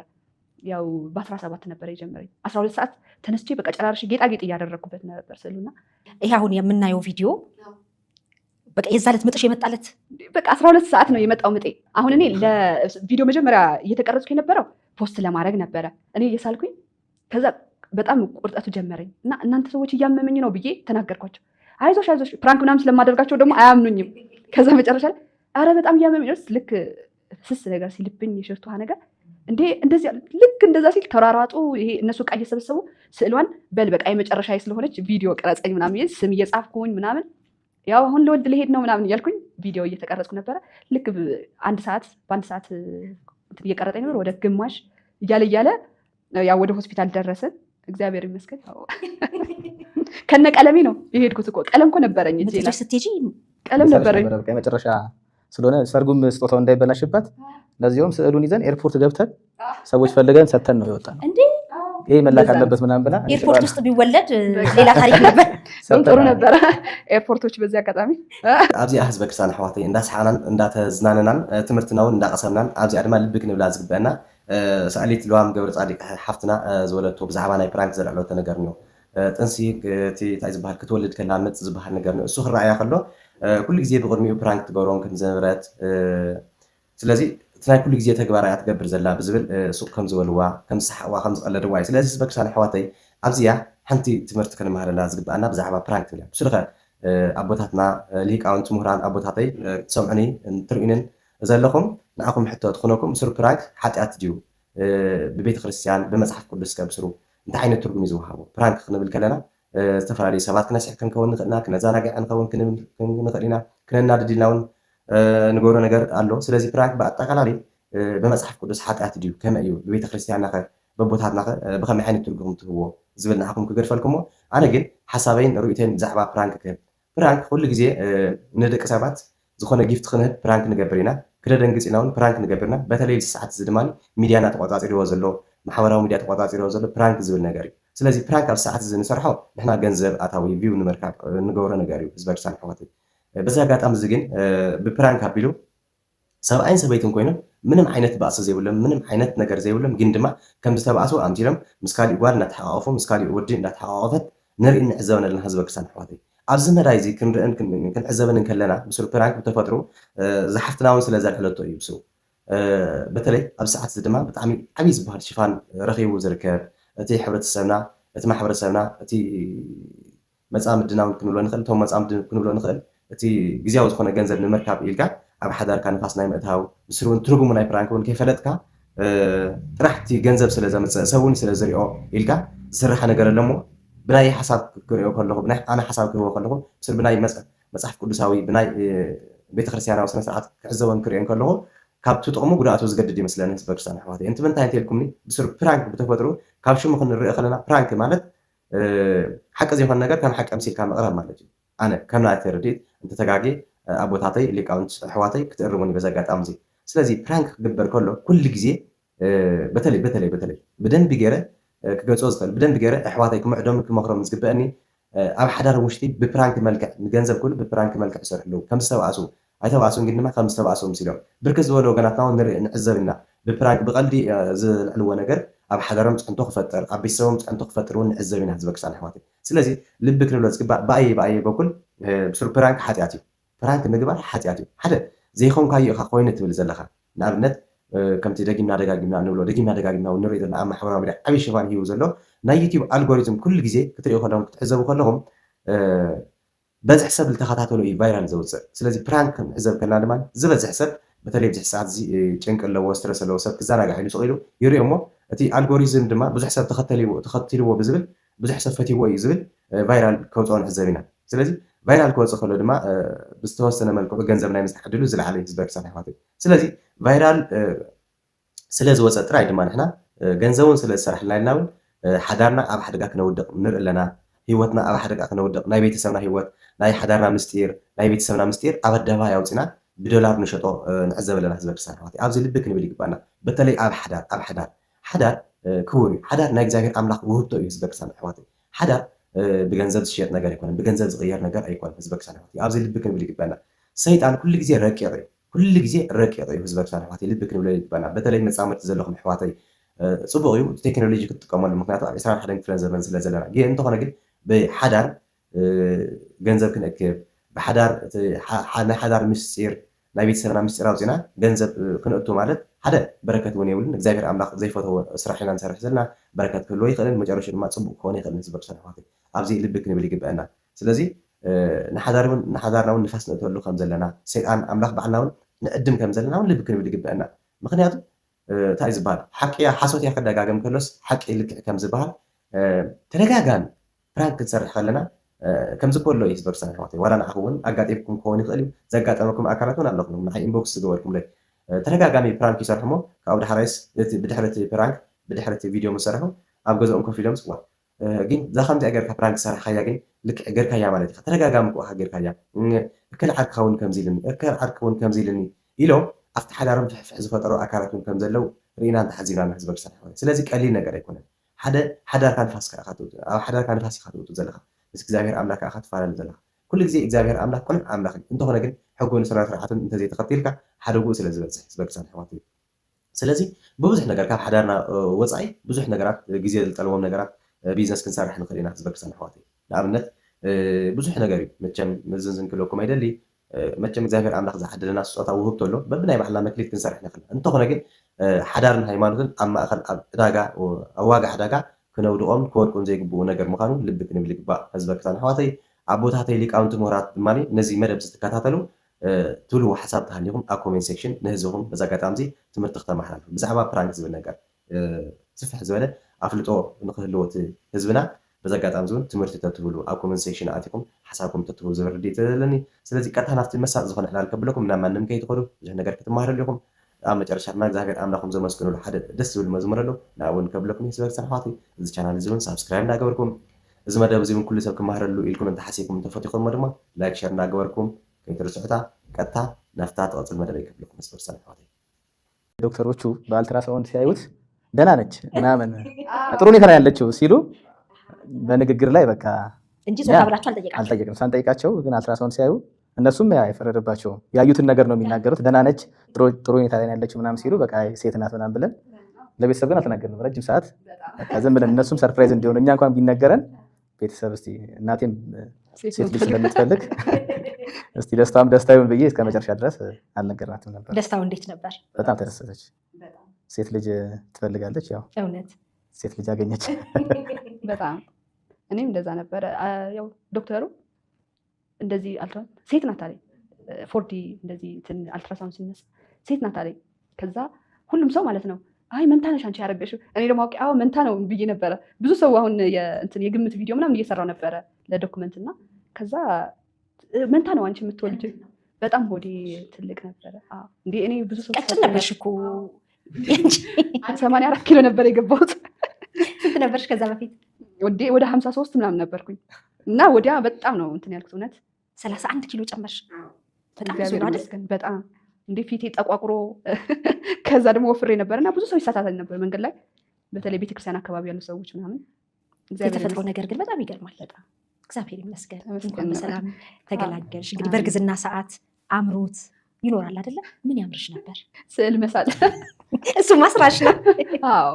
ያው በ17 ነበር የጀመረኝ 12 ሰዓት ተነስቼ በቃ ጨራርሽ ጌጣጌጥ እያደረኩበት ነበር ስሉና ይሄ አሁን የምናየው ቪዲዮ በቃ የዛለት ምጥሽ የመጣለት በቃ 12 ሰዓት ነው የመጣው ምጤ አሁን እኔ ለቪዲዮ መጀመሪያ እየተቀረጽኩ የነበረው ፖስት ለማድረግ ነበረ እኔ እየሳልኩኝ ከዛ በጣም ቁርጠቱ ጀመረኝ እና እናንተ ሰዎች እያመመኝ ነው ብዬ ተናገርኳቸው አይዞሽ ፕራንክ ምናምን ስለማደርጋቸው ደግሞ አያምኑኝም ከዛ መጨረሻ ላይ አረ በጣም እያመመኝ ነው ልክ ስስ ነገር ሲልብኝ የሽርቷ ነገር እንዴ እንደዚህ ልክ እንደዛ ሲል ተራራጡ ይሄ እነሱ ዕቃ እየሰበሰቡ ስዕሏን በል በቃ የመጨረሻ ስለሆነች ቪዲዮ ቀረጸኝ ምናምን ስም እየጻፍኩኝ ምናምን ያው አሁን ለወድ ልሄድ ነው ምናምን እያልኩኝ ቪዲዮ እየተቀረጽኩ ነበረ ልክ በአንድ ሰዓት እየቀረጠኝ ነበር ወደ ግማሽ እያለ ያው ወደ ሆስፒታል ደረሰን እግዚአብሔር ይመስገን ከነ ቀለሜ ነው የሄድኩት እኮ ቀለም እኮ ነበረኝ እጄ ላይ ስትሄጂ ቀለም ነበረኝ መጨረሻ ስለሆነ ሰርጉም ስጦታው እንዳይበላሽባት ለዚያውም ስዕሉን ይዘን ኤርፖርት ገብተን ሰዎች ፈልገን ሰተን ነው የወጣነው እንዴ ይሄ መላክ አለበት ምናምን ብላ ኤርፖርት ውስጥ ቢወለድ ሌላ ታሪክ ነበር ጥሩ ነበር ኤርፖርቶች በዚህ አጋጣሚ ኣብዚ ህዝበ ክርስቲያን ኣሕዋተይ እንዳሰሓናን እንዳተዝናነናን ትምህርትና እውን እንዳቀሰምናን ኣብዚ ድማ ልቢ ክንብላ ዝግበአና ሰኣሊት ልዋም ገብረ ፃዲቅ ሓፍትና ዝበለቶ ብዛዕባ ናይ ፕራንክ ዘልዕለቶ ነገር እኒኦ ጥንሲ እቲ እንታይ ዝበሃል ክትወልድ ከላ ምፅ ዝበሃል ነገር እሱ ክረኣያ ከሎ ኩሉ ግዜ ብቅድሚኡ ፕራንክ ትገብሮም ከም ዝነበረት ስለዚ እቲ ናይ ኩሉ ግዜ ተግባር እያ ትገብር ዘላ ብዝብል ሱቅ ከም ዝበልዋ ከም ዝሰሓቅዋ ከም ዝቀለድዋ እዩ ስለዚ ህዝበ ክርስቲያን ኣሕዋተይ ኣብዚያ ሓንቲ ትምህርቲ ክንመሃረላ ዝግባአና ብዛዕባ ፕራንክ ትብላ ብስልኸ ኣቦታትና ሊቃውንቲ ምሁራን ኣቦታተይ ትሰምዑኒ ትርእንን ዘለኹም ንዓኹም ሕቶ ትኹነኩም ስሩ ፕራንክ ሓጢኣት ድዩ ብቤተ ክርስቲያን ብመፅሓፍ ቅዱስ ከብስሩ እንታይ ዓይነት ትርጉም እዩ ዝወሃቦ ፕራንክ ክንብል ከለና ዝተፈላለዩ ሰባት ክነስሕብ ክንከውን ንኽእልና ክነዘናግዕ ንኸውን ንኽእል ኢና ክነናድድ ኢልና እውን ንገብሮ ነገር ኣሎ ስለዚ ፕራንክ ብኣጠቃላሊ ብመፅሓፍ ቅዱስ ሓጢኣት ድዩ ከመይ እዩ ብቤተ ክርስቲያንና በቦታትና ብከመይ ዓይነት ትርጉም ትህቦ ዝብል ንዓኹም ክገድፈልኩሞ ኣነ ግን ሓሳበይን ርእቶይን ብዛዕባ ፕራንክ ክህብ ፕራንክ ኩሉ ግዜ ንደቂ ሰባት ዝኾነ ጊፍት ክንህብ ፕራንክ ንገብር ኢና ክደደንግፅ ኢና እውን ፕራንክ ንገብርና በተለይ ሰዓት እዚ ድማ ሚድያና ተቆፃፂርዎ ዘሎ ማሕበራዊ ሚድያ ተቆፃፂርዎ ዘሎ ፕራንክ ዝብል ነገር እዩ ስለዚ ፕራንክ ኣብ ሰዓት እዚ ንሰርሖ ንሕና ገንዘብ ኣታዊ ቪው ንምርካብ ንገብሮ ነገር እዩ ህዝበ ክርስቲያን ኣሕዋተይ በዚ ኣጋጣሚ እዚ ግን ብፕራንክ ኣቢሉ ሰብኣይን ሰበይትን ኮይኖም ምንም ዓይነት ባእሲ ዘይብሎም ምንም ዓይነት ነገር ዘይብሎም ግን ድማ ከም ዝተባእሱ ኣምቲሎም ምስ ካሊእ ጓል እናተሓቋቐፉ ምስ ካሊእ ወዲ እናተሓቋቐፈት ንርኢ ንዕዘበን ኣለና ህዝበ ክርስቲያን ኣሕዋተይ ኣብዚ መዳይ እዚ ክንርአን ክንዕዘበን ከለና ምስሉ ፕራንክ ብተፈጥሮ ዝሓፍትና እውን ስለ ዘልዕለቶ እዩ ምስሉ በተለይ ኣብ ሰዓት እዚ ድማ ብጣዕሚ ዓብይ ዝበሃል ሽፋን ረኺቡ ዝርከብ እቲ ሕብረተሰብና እቲ ማሕበረሰብና እቲ መፃምድና እውን ክንብሎ ንኽእል እቶም መፃምድ ክንብሎ ንኽእል እቲ ግዝያዊ ዝኾነ ገንዘብ ንምርካብ ኢልካ ኣብ ሓዳርካ ንፋስ ናይ ምእታው ምስሩ እውን ትርጉሙ ናይ ፕራንክ እውን ከይፈለጥካ ጥራሕቲ ገንዘብ ስለ ዘምፅእ ሰብ እውን ስለ ዝሪኦ ኢልካ ዝስራሕ ነገር ኣሎ እሞ ብናይ ሓሳብ ክሪኦ ከለኹ ኣነ ሓሳብ ክህቦ ከለኹ ምስር ብናይ መፅሓፍ ቅዱሳዊ ብናይ ቤተክርስትያናዊ ስነ ስርዓት ክዕዘቦን ክሪኦን ከለኹ ካብቲ ጥቕሙ ጉድኣቱ ዝገድድ ይመስለኒ ህዝበ ክርስቲያን ኣሕዋተይ እንቲ ምንታይ እንተልኩምኒ ብስሩ ፕራንክ ብተፈጥሮ ካብ ሽሙ ክንሪኦ ከለና ፕራንክ ማለት ሓቂ ዘይኮነ ነገር ከም ሓቂ ኣምሲልካ ምቕራብ ማለት እዩ ኣነ ከም ናይ ተረዲት እንተተጋጊ ኣቦታተይ ሊቃውንቲ ኣሕዋተይ ክትእርሙኒ በዚ ኣጋጣሚ እዚ ስለዚ ፕራንክ ክግበር ከሎ ኩሉ ግዜ በተለይ ብደንቢ ገይረ ክገፆ ዝኽእል ብደንቢ ገይረ ኣሕዋተይ ክምዕዶም ክመክሮም ዝግበአኒ ኣብ ሓዳር ውሽጢ ብፕራንክ መልክዕ ንገንዘብ ኩሉ ብፕራንክ መልክዕ ይሰርሕሉ ከም ዝተባእሱ ኣይተባእሱን ግን ድማ ከም ዝተባእሱ መሲሎም ብርክት ዝበሉ ወገናትና እውን ንዕዘብ ኢና ብፕራንክ ብቐልዲ ዝልዕልዎ ነገር ኣብ ሓዳሮም ፅዕንቶ ክፈጥር ኣብ ቤተሰቦም ፅዕንቶ ክፈጥር እውን ንዕዘብ ኢና ህዝበ ክርስቲያን ኣሕዋተይ ስለዚ ልቢ ክንብሎ ዝግባእ ብኣየ በኩል ብስሩ ፕራንክ ሓጢኣት እዩ ፕራንክ ምግባር ሓጢኣት እዩ ሓደ ዘይኮንካዮ ኢኻ ኮይኑ ትብል ዘለካ ንኣብነት ከምቲ ደጊምና ደጋጊምና ንብሎ ደጊምና ደጋጊምና ንሪኦ ዘለና ኣብ ማሕበራዊ ሚድያ ዓብይ ሽፋን ሂቡ ዘሎ ናይ ዩቲዩብ ኣልጎሪዝም ኩሉ ግዜ ክትሪኦ ከለኹም ክትዕዘቡ ከለኹም በዝሕ ሰብ ዝተኸታተሎ እዩ ቫይራል ዘውፅእ ስለዚ ፕራንክ ክንዕዘብ ከለና ድማ ዝበዝሕ ሰብ በተለይ ብዙሕ ሰዓት እዚ ጭንቂ ኣለዎ ስትረስ ኣለዎ ሰብ ክዘናጋዕ ኢሉ ስቕ ኢሉ ይሪኦ እሞ እቲ ኣልጎሪዝም ድማ ብዙሕ ሰብ ተኸቲልዎ ብዝብል ብዙሕ ሰብ ፈትይዎ እዩ ዝብል ቫይራል ከውፅኦ ንዕዘብ ኢና ስለዚ ቫይራል ክወፅእ ከሎ ድማ ብዝተወሰነ መልክዑ ገንዘብ ናይ ምስራሕ ዕድሉ ዝለዓለ እዩ ህዝበ ክርስቲያን ኣሕዋተይ ስለዚ ቫይራል ስለ ዝወፀ ጥራይ ድማ ንሕና ገንዘቡን ስለ ዝሰርሐልና ኢልና እውን ሓዳርና ኣብ ሓደጋ ክነውድቕ ንርኢ ኣለና ሂወትና ኣብ ሓደጋ ክነውድቕ ናይ ቤተሰብና ሂወት ናይ ሓዳርና ምስጢር ናይ ቤተሰብና ምስጢር ኣብ ኣደባባይ ኣውፂና ብዶላር ንሸጦ ንዕዘብ ኣለና ህዝበ ክርስቲያን ኣሕዋተይ ኣብዚ ልቢ ክንብል ይግባአና በተለይ ኣብ ሓዳር ክቡር እዩ ሓዳር ናይ እግዚአብሔር ኣምላኽ ውህብቶ እዩ ህዝበ ክርስቲያን ኣሕዋተይ ሓዳር ብገንዘብ ዝሽየጥ ነገር ኣይኮነን ብገንዘብ ዝቕየር ነገር ኣይኮነን ህዝበ ክርስቲያን ኣሕዋተይ ኣብዚ ልቢ ክንብል ይግባአና ሰይጣን ኩሉ ግዜ ረቂቕ እዩ ህዝበ ክርስቲያን ኣሕዋተይ ልቢ ክንብሎ ይግባአና በተለይ መፃመድቲ ዘለኹም ኣሕዋተይ ፅቡቅ እዩ ቴክኖሎጂ ክትጥቀመሉ ምክንያቱ ኣብ 21 ክፍለ ዘመን ስለ ዘለና ግን እንተኾነ ግን ብሓዳር ገንዘብ ክንእክብ ብሓዳር ናይ ሓዳር ምስጢር ናይ ቤተሰብና ምስጢር ኣውፂና ገንዘብ ክንእቱ ማለት ሓደ በረከት እውን የብሉን እግዚአብሔር ኣምላኽ ዘይፈተዎ ስራሕ ኢና ንሰርሕ ዘለና በረከት ክህልዎ ይኽእልን መጨረሻ ድማ ፅቡቅ ክኾን ይኽእልን ህዝበ ክርስቲያን ኣሕዋተይ ኣብዚ ልቢ ክንብል ይግበአና ስለዚ ንሓዳርና እውን ንፋስ ንእተሉ ከም ዘለና ሰይጣን ኣምላኽ ባዕልና እውን ንዕድም ከም ዘለና እውን ልቢ ክንብል ይግበአና ምክንያቱ እንታይ ዝበሃል ሓቂ ሓሶት እያ ክደጋገም ከሎስ ሓቂ ልክዕ ከም ዝበሃል ተደጋጋሚ ፕራንክ ክንሰርሕ ከለና ከም ዝኮሎ እዩ ህዝበ ክርስቲያን ኣሕዋተይ ዋላ ንዓኹም እውን ኣጋጢምኩም ክኸውን ይኽእል እዩ ዘጋጠመኩም ኣካላት እውን ኣለኹም ንሓይ ኢንቦክስ ዝገበርኩምለይ ተደጋጋሚ ፕራንክ ይሰርሑ ሞ ካብኡ ዳሕራይስ ብድሕሪ እቲ ፕራንክ ብድሕሪ እቲ ቪድዮ ምስ ሰርሑ ኣብ ገዝኦም ኮፍ ኢሎም ፅዋ ግን እዛ ከምዚኣ ጌርካ ፕራንክ ሰራሕካያ ግን ልክዕ ጌርካያ ማለት ኢኻ ተደጋጋሚ ክዋካ ጌርካያ እክል ዓድካ እውን ከምዚ ኢልኒ ኢሎም ኣብቲ ሓዳሮም ፍሕፍሕ ዝፈጠሩ ኣካላት እውን ከም ዘለው ርኢና እንተሓዚብና ህዝበ ክርስቲያን ኣሕዋተይ ስለዚ ቀሊል ነገር ኣይኮነን ሓዳርካ ንፋስ ኣብ ሓዳርካ ንፋስ ኢኻ ትውጡ ዘለካ ምስ እግዚኣብሔር ኣምላክ ኢኻ ትፋለሉ ዘለካ ኩሉ ግዜ እግዚኣብሔር ኣምላክ ቁኑዕ ኣምላኽ እዩ እንተኾነ ግን ሕጉን ስነ ስርዓቱን እንተዘይተኸቲልካ ሓደጉኡ ስለ ዝበፅሕ ህዝበ ክርስቲያን ኣሕዋተይ ስለዚ ብብዙሕ ነገር ካብ ሓዳርና ወፃኢ ብዙሕ ነገራት ግዜ ዝጠልቦም ነገራት ቢዝነስ ክንሰርሕ ንኽእል ኢና ህዝበ ክርስቲያን ኣሕዋተይ ንኣብነት ብዙሕ ነገር እዩ መቸም ምዝንዝን ክለኩም ኣይደሊ መቸም እግዚኣብሔር ኣምላኽ ዝሓደለና ስጦታ ውህብቶ ኣሎ በብናይ ባዕልና መክሊት ክንሰርሕ ንኽእል እንተኾነ ግን ሓዳርን ሃይማኖትን ኣብ ማእኸል ኣብ ዕዳጋ ኣብ ዋጋ ዕዳጋ ክነውድቖም ክወድቁን ዘይግብኡ ነገር ምዃኑ ልቢ ክንብል ይግባእ ህዝበ ክርስቲያን ኣሕዋተይ ኣቦታተይ ሊቃውንቲ ምሁራት ድማ ነዚ መደብ ዝትከታተሉ ትብልዎ ሓሳብ ተሃልይኹም ኣብ ኮሜንት ሴክሽን ንህዝብኹም በዛ ኣጋጣሚ እዚ ትምህርቲ ክተማሓላልፉ ብዛዕባ ፕራንክ ዝብል ነገር ስፍሕ ዝበለ ኣፍልጦ ንክህልዎ ህዝብና በዛ ኣጋጣሚ እውን ትምህርቲ ተትህሉ ኣብ ኮሜንት ሴክሽን ኣቲኩም ሓሳብኩም ተትህቡ ዝብል ርድኢት ዘለኒ ስለዚ ቀጥታ ናብቲ መሳጥ ዝኾነ ዕላል ከብለኩም ናብ ማንም ከይትኸዱ ብዙሕ ነገር ክትመሃረሉ ኢኹም ኣብ መጨረሻ ድማ እግዚኣብሔር ኣምላኹም ዘመስግንሉ ሓደ ደስ ዝብል መዝሙር ኣሎ ንኣብኡ እውን ከብለኩም ህዝበ ክርስቲያን ኣሕዋተይ እዚ ቻናል እዚ እውን ሳብስክራይብ እንዳገበርኩም እዚ መደብ እዚ እውን ኩሉ ሰብ ክመሃረሉ ኢልኩም እንተሓሲብኩም እንተፈቲኹም ድማ ላይክ ሸር እንዳገበርኩም ከይትርስዑታ ቀጥታ ናፍታ ትቐፅል መደብ ይከፍለኩም ህዝበ ክርስቲያን ኣሕዋተይ ዶክተሮቹ በአልትራሳውንድ ሲያዩት ደህና ነች ምናምን ጥሩ ሁኔታ ላይ ያለችው ሲሉ በንግግር ላይ በቃ እንጂ ጾታ ብላችሁ አልጠየቅም ሳንጠይቃቸው ግን አልትራሳውንድ ሲያዩ እነሱም አይፈረድባቸውም ያዩትን ነገር ነው የሚናገሩት ደህና ነች ጥሩ ሁኔታ ላይ ያለችው ምናምን ሲሉ በቃ ሴት ናት ምናምን ብለን ለቤተሰብ ግን አልተናገርንም ረጅም ሰዓት ዝም ብለን እነሱም ሰርፕራይዝ እንዲሆኑ እኛ እንኳን ቢነገረን ቤተሰብ እስቲ እናቴም ሴት ልጅ ስለምትፈልግ እስቲ ደስታም ደስታ ይሁን ብዬ እስከ መጨረሻ ድረስ አልነገርናትም ነበር። ደስታው እንዴት ነበር? በጣም ተደሰተች። ሴት ልጅ ትፈልጋለች፣ ያው እውነት ሴት ልጅ አገኘች። በጣም እኔም እንደዛ ነበረ። ያው ዶክተሩ እንደዚህ ሴት ናት አለኝ። ፎርዲ እንደዚህ አልትራሳውንድ ሲነሳ ሴት ናት አለኝ። ከዛ ሁሉም ሰው ማለት ነው አይ መንታ ነሽ አንቺ ያረገሽው። እኔ ደግሞ አውቄ አዎ መንታ ነው ብዬ ነበረ። ብዙ ሰው አሁን የግምት ቪዲዮ ምናምን እየሰራው ነበረ ለዶክመንት እና ከዛ መንታ ነው አንቺ የምትወልጅ። በጣም ሆዴ ትልቅ ነበረ። እንዴ እኔ ብዙ ሰው ቀጭን ነበርሽ እኮ 84 ኪሎ ነበር የገባሁት። ስንት ነበርሽ ከዛ በፊት? ወደ 53 ምናምን ነበርኩኝ እና ወዲያ በጣም ነው እንትን ያልኩት። እውነት 31 ኪሎ ጨመርሽ። በጣም እንዴ ፊቴ ጠቋቁሮ ከዛ ደግሞ ወፍሬ ነበርና ብዙ ሰው ይሳሳታል ነበር መንገድ ላይ በተለይ ቤተክርስቲያን አካባቢ ያሉ ሰዎች ምናምን። የተፈጥሮ ነገር ግን በጣም ይገርማል። በጣም እግዚአብሔር ይመስገን እንኳን በሰላም ተገላገልሽ። እንግዲህ በእርግዝና ሰዓት አምሮት ይኖራል አይደለ? ምን ያምርሽ ነበር? ስዕል መሳል እሱ ማስራሽ ነው። አዎ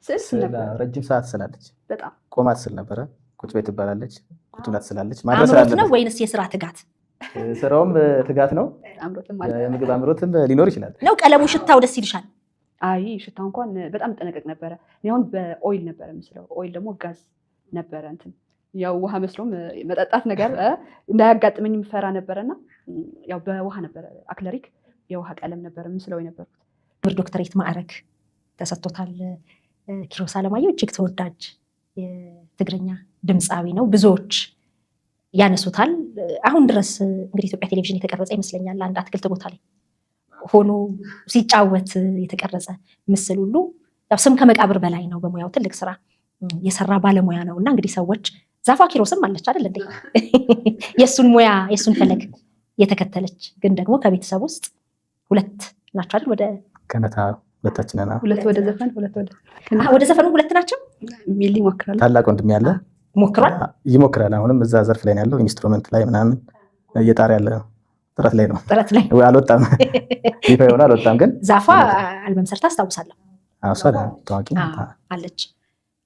ስዕል ነበር። ረጅም ሰዓት ስላለች በጣም ቆማ ትስል ነበረ። ቁጭ ቤት ትባላለች፣ ቁጭ ብላ ትስላለች። ማድረስ ነው ወይንስ የስራ ትጋት? ስራውም ትጋት ነው። የምግብ አምሮትም ሊኖር ይችላል። ነው ቀለሙ ሽታው ደስ ይልሻል? አይ ሽታው እንኳን በጣም ጠነቀቅ ነበረ። እኔ አሁን በኦይል ነበረ ምስለው። ኦይል ደግሞ ጋዝ ነበረ እንትን ያው ውሃ መስሎም መጠጣት ነገር እንዳያጋጥመኝ የምፈራ ነበረና ያው በውሃ ነበረ አክለሪክ የውሃ ቀለም ነበረ ምስለው የነበርኩት። ዶክተሬት ማዕረግ ተሰጥቶታል ኪሮስ አለማየሁ። እጅግ ተወዳጅ የትግርኛ ድምፃዊ ነው። ብዙዎች ያነሱታል። አሁን ድረስ እንግዲህ ኢትዮጵያ ቴሌቪዥን የተቀረጸ ይመስለኛል አንድ አትክልት ቦታ ላይ ሆኖ ሲጫወት የተቀረጸ ምስል ሁሉ ያው ስም ከመቃብር በላይ ነው። በሙያው ትልቅ ስራ የሰራ ባለሙያ ነው እና እንግዲህ ሰዎች ዛፏ ኪሮስም አለች አይደል እንዴ? የሱን ሙያ የሱን ፈለግ የተከተለች ግን ደግሞ ከቤተሰብ ውስጥ ሁለት ናቸው አይደል? ወደ ከነታ ሁለታችን ነና ሁለት ወደ ዘፈን ወደ ዘፈኑ ሁለት ናቸው። ሚሊ ሞክራል። ታላቅ ወንድም ያለ ሞክሯል፣ ይሞክራል። አሁንም እዛ ዘርፍ ላይ ነው ያለው። ኢንስትሩመንት ላይ ምናምን እየጣር ያለ ጥረት ላይ ነው። አልወጣም፣ ይፋ ይሆናል አልወጣም። ግን ዛፏ አልበም ሰርታ አስታውሳለሁ። እሷ ታዋቂ አለች።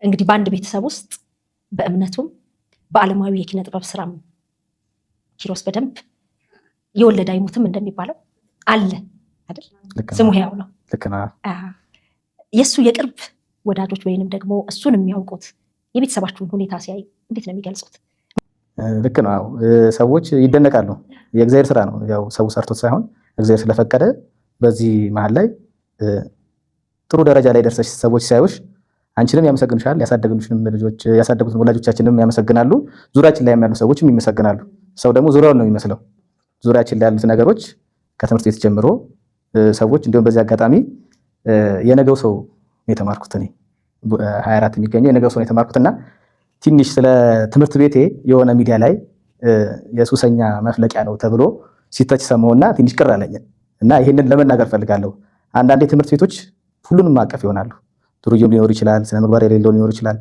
እንግዲህ በአንድ ቤተሰብ ውስጥ በእምነቱም በዓለማዊ የኪነ ጥበብ ስራም ኪሮስ በደንብ የወለደ አይሞትም እንደሚባለው አለ አይደል? ስሙ ሕያው ነው። ልክ ነው። የእሱ የቅርብ ወዳጆች ወይንም ደግሞ እሱን የሚያውቁት የቤተሰባችሁን ሁኔታ ሲያይ እንዴት ነው የሚገልጹት? ልክ ነው። ሰዎች ይደነቃሉ። የእግዚአብሔር ስራ ነው። ያው ሰው ሰርቶት ሳይሆን እግዚአብሔር ስለፈቀደ በዚህ መሀል ላይ ጥሩ ደረጃ ላይ ደርሰሽ ሰዎች ሲያዩሽ አንቺንም ያመሰግኑሻል። ያሳደጉሽንም ልጆች ያሳደጉትን ወላጆቻችንም ያመሰግናሉ። ዙሪያችን ላይ ያሉ ሰዎችም ይመሰግናሉ። ሰው ደግሞ ዙሪያውን ነው የሚመስለው። ዙሪያችን ላይ ያሉት ነገሮች ከትምህርት ቤት ጀምሮ ሰዎች እንዲሁም በዚህ አጋጣሚ የነገው ሰው የተማርኩት እኔ 24 የሚገኘው የነገው ሰው የተማርኩትና ትንሽ ስለ ትምህርት ቤቴ የሆነ ሚዲያ ላይ የሱሰኛ መፍለቂያ ነው ተብሎ ሲተች ሰማውና ትንሽ ቅር አለኝ እና ይሄንን ለመናገር ፈልጋለሁ። አንዳንዴ ትምህርት ቤቶች ሁሉንም አቀፍ ይሆናሉ። ጥሩዬም ሊኖር ይችላል፣ ስነ ምግባር የሌለው ሊኖር ይችላል፣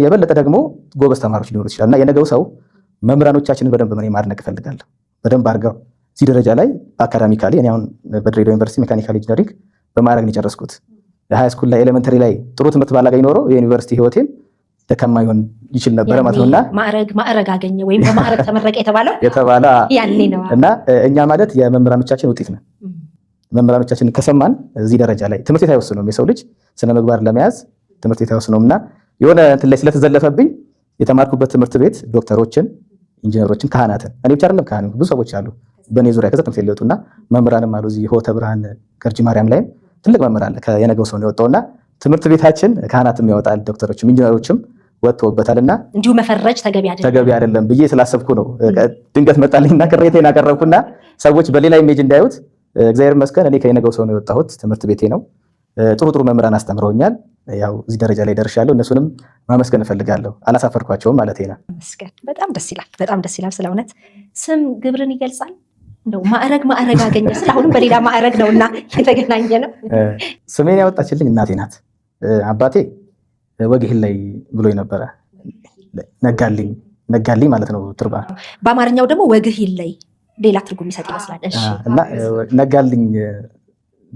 የበለጠ ደግሞ ጎበዝ ተማሪዎች ሊኖር ይችላል እና የነገው ሰው መምህራኖቻችንን በደንብ ማድነቅ እፈልጋለሁ። በደንብ አድርገው እዚህ ደረጃ ላይ አካዳሚካሊ እኔ አሁን በድሬዳዋ ዩኒቨርሲቲ ሜካኒካል ኢንጂነሪንግ በማዕረግ ነው የጨረስኩት። ሃይ ስኩል ላይ ኤሌመንተሪ ላይ ጥሩ ትምህርት ባላገኝ ኖሮ የዩኒቨርሲቲ ህይወቴን ደካማ ይሆን ይችል ነበር ማለት ነውና ማዕረግ አገኘ ወይም በማዕረግ ተመረቀ የተባለ ያኔ ነው። እና እኛ ማለት የመምህራኖቻችን ውጤት ነን። መምህራኖቻችን ከሰማን እዚህ ደረጃ ላይ ትምህርት ቤት አይወስነውም። የሰው ልጅ ስነ ምግባር ለመያዝ ትምህርት ቤት አይወስነውም። እና የሆነ እንትን ላይ ስለተዘለፈብኝ የተማርኩበት ትምህርት ቤት ዶክተሮችን፣ ኢንጂነሮችን፣ ካህናትን እኔ ብቻ አይደለም ካህን ብዙ ሰዎች አሉ በእኔ ዙሪያ ከዛ ትምህርት ቤት ሊወጡና መምህራንም አሉ። እዚህ ሆተ ብርሃን ገርጂ ማርያም ላይም ትልቅ መምህር አለ የነገው ሰው ነው የወጣውና ትምህርት ቤታችን ካህናትም ያወጣል ዶክተሮችም ኢንጂነሮችም ወጥተውበታልና እንዲሁ መፈረጅ ተገቢ አይደለም ብዬ ስላሰብኩ ነው ድንገት መጣልኝና ቅሬታዬን አቀረብኩና ሰዎች በሌላ ኢሜጅ እንዳያዩት እግዚአብሔር ይመስገን እኔ ከየነገው ሰው ነው የወጣሁት። ትምህርት ቤቴ ነው። ጥሩ መምህራን አስተምረውኛል። ያው እዚህ ደረጃ ላይ ደርሻለሁ። እነሱንም ማመስገን እፈልጋለሁ። አላሳፈርኳቸውም ማለት ነው። በጣም ደስ ይላል። ስለ እውነት ስም ግብርን ይገልጻል። እንደው ማዕረግ አገኘ ስለ አሁንም በሌላ ማዕረግ ነውና የተገናኘ ነው። ስሜን ያወጣችልኝ እናቴ ናት። አባቴ ወግህል ላይ ብሎኝ ነበረ። ነጋልኝ ማለት ነው ትርባ። በአማርኛው ደግሞ ወግህል ላይ ሌላ ትርጉም ይሰጥ ይመስላል። እና ነጋልኝ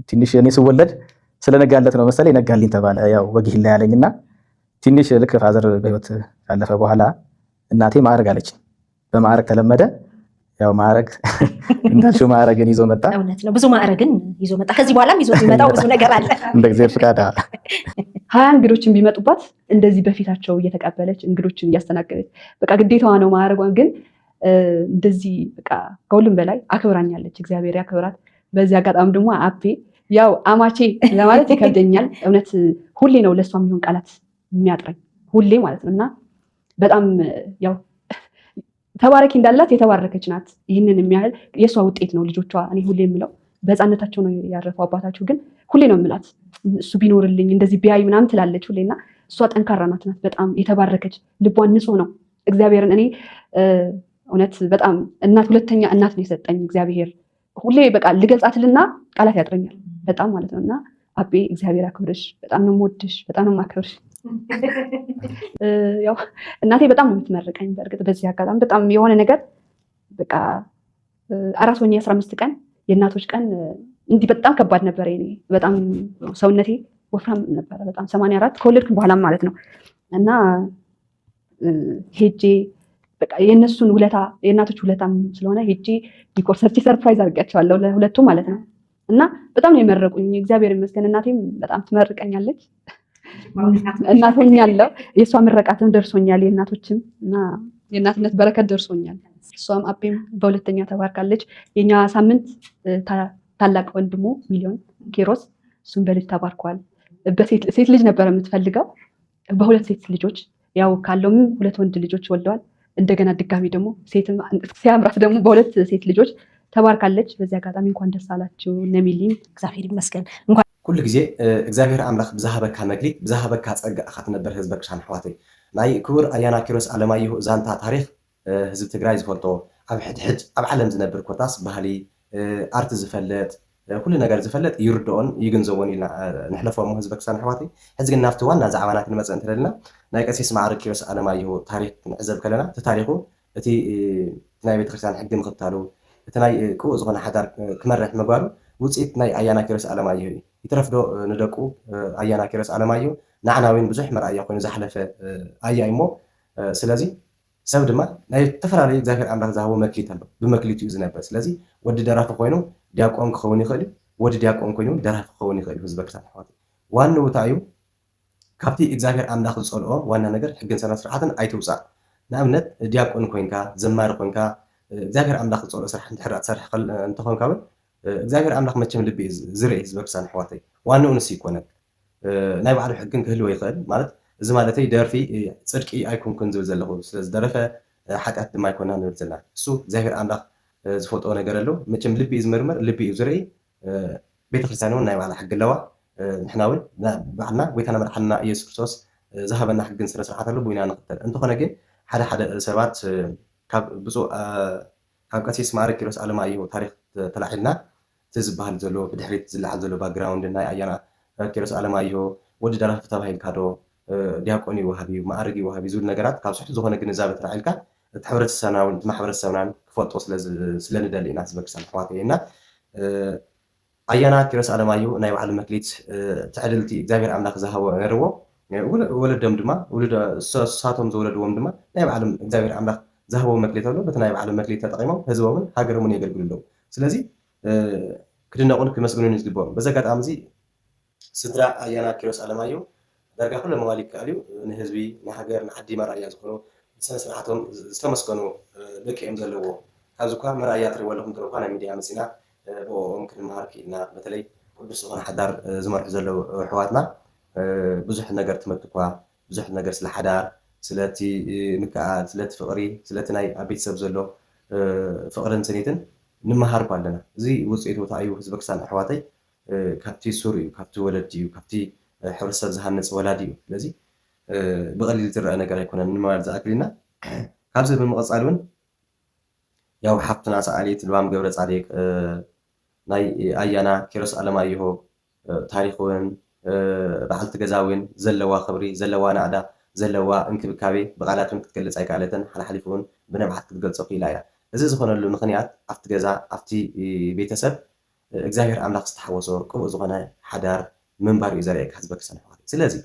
ትንሽ እኔ ስወለድ ስለነጋለት ነው መሰለኝ ነጋልኝ ተባለ። ያው ወግህል ላይ ያለኝና ትንሽ ልክ ፋዘር በህይወት ካለፈ በኋላ እናቴ ማዕረግ አለች። በማዕረግ ተለመደ። ያው ማዕረግ እንዳልሽው ማዕረግን ይዞ መጣ። እውነት ነው። ብዙ ማዕረግን ይዞ መጣ። ከዚህ በኋላም ይዞ የሚመጣው ብዙ ነገር አለ። እንደ እግዚአብሔር ፍቃድ 20 እንግዶችን ቢመጡባት እንደዚህ በፊታቸው እየተቀበለች እንግዶችን እያስተናገደች በቃ ግዴታዋ ነው ማዕረጓን። ግን እንደዚህ በቃ ከሁሉም በላይ አክብራኛለች። እግዚአብሔር ያክብራት። በዚህ አጋጣሚ ደግሞ አቤ ያው አማቼ ለማለት ይከብደኛል። እውነት ሁሌ ነው ለእሷ የሚሆን ቃላት የሚያጥረኝ ሁሌ ማለት ነው። እና በጣም ያው ተባረኪ እንዳላት የተባረከች ናት። ይህንን የሚያህል የእሷ ውጤት ነው ልጆቿ። እኔ ሁሌ የምለው በህፃነታቸው ነው ያረፈው አባታቸው። ግን ሁሌ ነው የምላት እሱ ቢኖርልኝ እንደዚህ ቢያይ ምናምን ትላለች ሁሌና እሷ ጠንካራ ናት። በጣም የተባረከች ልቧን ንጹህ ነው። እግዚአብሔርን እኔ እውነት በጣም ሁለተኛ እናት ነው የሰጠኝ እግዚአብሔር። ሁሌ በቃ ልገልጻትልና ቃላት ያጥረኛል በጣም ማለት ነው። እና አቤ እግዚአብሔር አክብርሽ። በጣም ነው የምወድሽ፣ በጣም ነው የማከብርሽ። ያው እናቴ በጣም ነው የምትመርቀኝ። በእርግጥ በዚህ አጋጣሚ በጣም የሆነ ነገር በቃ አራስ ሆኜ 15 ቀን የእናቶች ቀን እንዲህ በጣም ከባድ ነበረ። እኔ በጣም ሰውነቴ ወፍራም ነበረ በጣም 84 ከወለድኩ በኋላም ማለት ነው። እና ሄጄ በቃ የእነሱን ውለታ የእናቶች ውለታም ስለሆነ ሄጄ ዲኮር ሰርቼ ሰርፕራይዝ አድርጋቸዋለሁ ለሁለቱም ማለት ነው። እና በጣም ነው የመረቁኝ። እግዚአብሔር ይመስገን። እናቴም በጣም ትመርቀኛለች። እናት ሆኛለሁ። የእሷ ምረቃትም ደርሶኛል። የእናቶችም እና የእናትነት በረከት ደርሶኛል። እሷም አቤም በሁለተኛ ተባርካለች። የኛ ሳምንት ታላቅ ወንድሙ ሚሊዮን ኬሮስ እሱም በልጅ ተባርኳል። ሴት ልጅ ነበር የምትፈልገው በሁለት ሴት ልጆች ያው ካለውም 2 ወንድ ልጆች ወልደዋል። እንደገና ድጋሚ ደግሞ ሴትም ሲያምራት ደግሞ በሁለት ሴት ልጆች ተባርካለች። በዚህ አጋጣሚ እንኳን ደስ አላችሁ ነሚሊም እግዚአብሔር ይመስገን። ኩሉ ግዜ እግዚአብሔር ኣምላኽ ብዝሃበካ መግሊት ብዝሃበካ ፀጋ ኢኻ ትነብር ህዝበ ቅዱሳን ኣሕዋተይ። ናይ ክቡር ኣያና ኪሮስ ኣለማየሁ ዛንታ ታሪክ ህዝቢ ትግራይ ዝፈልጦ ኣብ ሕድሕድ ኣብ ዓለም ዝነብር ኮታስ ባህሊ ኣርቲ ዝፈልጥ ኩሉ ነገር ዝፈልጥ ይርድኦን ይግንዘቦን ኢልና ንሕለፎሞ ህዝበ ቅዱሳን ኣሕዋተይ። ሕዚ ግን ናብቲ ዋና ዛዕባና ክንመፅእ እንተለና ናይ ቀሲስ ማዕረግ ኪሮስ ኣለማየሁ ታሪክ ክንዕዘብ ከለና እቲ ታሪኩ እቲ ናይ ቤተክርስትያን ሕጊ ምክታሉ እቲ ናይ ክቡእ ዝኾነ ሓዳር ክመርሕ ምግባሩ ውፅኢት ናይ ኣያና ኪሮስ ኣለማየሁ እዩ። ይትረፍዶ ንደቁ ኣያና ኪሮስ ኣለማየሁ ንዓና እውን ብዙሕ መርኣያ ኮይኑ ዝሓለፈ ኣያ እሞ ስለዚ ሰብ ድማ ናይ ዝተፈላለዩ እግዚአብሔር ኣምላኽ ዝሃቦ መክሊት ኣሎ ብመክሊት እዩ ዝነብር። ስለዚ ወዲ ደራፊ ኮይኑ ዲያቆን ክኸውን ይኽእል እዩ፣ ወዲ ዲያቆን ኮይኑ ደራፊ ክኸውን ይኽእል እዩ። ህዝበ ክርስቲያን ኣሕዋተይ ዋናው እንታይ እዩ? ካብቲ እግዚአብሔር ኣምላኽ ዝፀልኦ ዋና ነገር ሕግን ስነ ስርዓትን ኣይትውፃእ። ንኣብነት ዲያቆን ኮይንካ ዘማሪ ኮይንካ እግዚአብሔር ኣምላኽ ዝፀልኦ ስራሕ እንድሕር ትሰርሕ እንትኾንካ እውን እግዚአብሔር ኣምላኽ መቸም ልቢ ዝርኢ ህዝበ ክርስቲያን ኣሕዋተይ ዋናው ንስ ይኮነን ናይ ባዕሉ ሕግን ክህልዎ ይኽእል ማለት እዚ ማለተይ ደርፊ ፅድቂ ኣይኮንኩን ዝብል ዘለኹ ስለዝደረፈ ሓጢኣት ድማ ኣይኮና ንብል ዘለና እሱ እግዚአብሔር ኣምላኽ ዝፈልጦ ነገር ኣሎ። መቸም ልቢ እዩ ዝምርምር ልቢ እዩ ዝርኢ። ቤተክርስትያን እውን ናይ ባዕላ ሕጊ ኣለዋ። ንሕና እውን ባዕልና ጎይታና መድሓኒና ኢየሱስ ክርስቶስ ዝሃበና ሕግን ስነ ስርዓት ኣሎ ብኢና ንኽተል። እንተኾነ ግን ሓደ ሓደ ሰባት ካብ ብፁዕ ካብ ቀሲስ ማዕረግ ኪሮስ ኣለማየሁ ታሪክ ተላዒልና እቲ ዝበሃል ዘሎ ብድሕሪት ዝለዓል ዘሎ ባክግራውንድ ናይ ኣያና ኪሮስ ኣለማየሁ ወዲ ደራፊ ተባሂልካ ዶ ዲያቆን ይወሃብ እዩ ማዕረግ ይወሃብ እዩ ዝብል ነገራት ካብ ስሕቱ ዝኾነ ግንዛቤ ተላዒልካ እቲ ሕብረተሰብና እውን እቲ ማሕበረሰብናን ክፈልጦ ስለንደሊ ኢና ህዝበ ክርስቲያን ኣሕዋተይ እና ኣያና ኪሮስ ኣለማየሁ ናይ ባዕሉ መክሊት ትዕድልቲ እግዚአብሔር ኣምላኽ ዝሃቦ ነርዎ ወለዶም ድማ ሳቶም ዝወለድዎም ድማ ናይ ባዕሎም እግዚኣብሔር ኣምላኽ ዝሃቦ መክሊት ኣሎ በቲ ናይ ባዕሎም መክሊት ተጠቂሞም ህዝቦምን ሃገሮምን የገልግሉ ኣለዉ ስለዚ ክድነቁን ክመስግኑን ዝግብኦም በዚ ኣጋጣሚ እዚ ስድራ ኣያና ኪሮስ ኣለማዮህ ዳርጋ ኩሎ መዋሊ ይከኣል እዩ ንህዝቢ ንሃገር ንዓዲ መርኣያ ዝኾኑ ስነ ስርዓቶም ዝተመስገኑ ደቂ እዮም ዘለዎ ካብዚ እኳ መርኣያ ትሪእዎ ኣለኹም ትረኳ ናይ ሚድያ መፂና ብኦም ክንመሃር ክኢልና በተለይ ቅዱስ ዝኾነ ሓዳር ዝመርሑ ዘለዉ ኣሕዋትና ብዙሕ ነገር ትመቱ እኳ ብዙሕ ነገር ስለ ሓዳር ስለቲ ምክኣል ስለቲ ፍቕሪ ስለቲ ናይ ኣብ ቤተሰብ ዘሎ ፍቕርን ስኒትን ንምሃር እኳ ኣለና እዚ ውፅኢት ቦታ እዩ ህዝበ ክርስቲያን ኣሕዋተይ ካብቲ ሱር እዩ ካብቲ ወለዲ እዩ ካብቲ ሕብረተሰብ ዝሃንፅ ወላዲ እዩ ስለዚ ብቐሊል ዝረአ ነገር ኣይኮነን ንምባል ዝኣክል ኢና ካብዚ ብምቕፃል እውን ያው ሓፍትና ሰኣሊት ልባም ገብረ ፃዲቅ ናይ ኣያና ኪሮስ ኣለማዮህ ታሪክ እውን በዓልቲ ገዛ እውን ዘለዋ ክብሪ ዘለዋ ናዕዳ ዘለዋ እንክብካቤ ብቃላት እውን ክትገልፅ ኣይከኣለትን ሓልሓሊፉ እውን ብነብዓት ክትገልፆ ክኢላ እያ እዚ ዝኾነሉ ምክንያት ኣብቲ ገዛ ኣብቲ ቤተሰብ እግዚኣብሔር ኣምላኽ ዝተሓወሶ ቅቡእ ዝኾነ ሓዳር ምንባር እዩ ዘርእየካ ህዝበ ክርስቲያን ኣሕዋተይ ስለዚ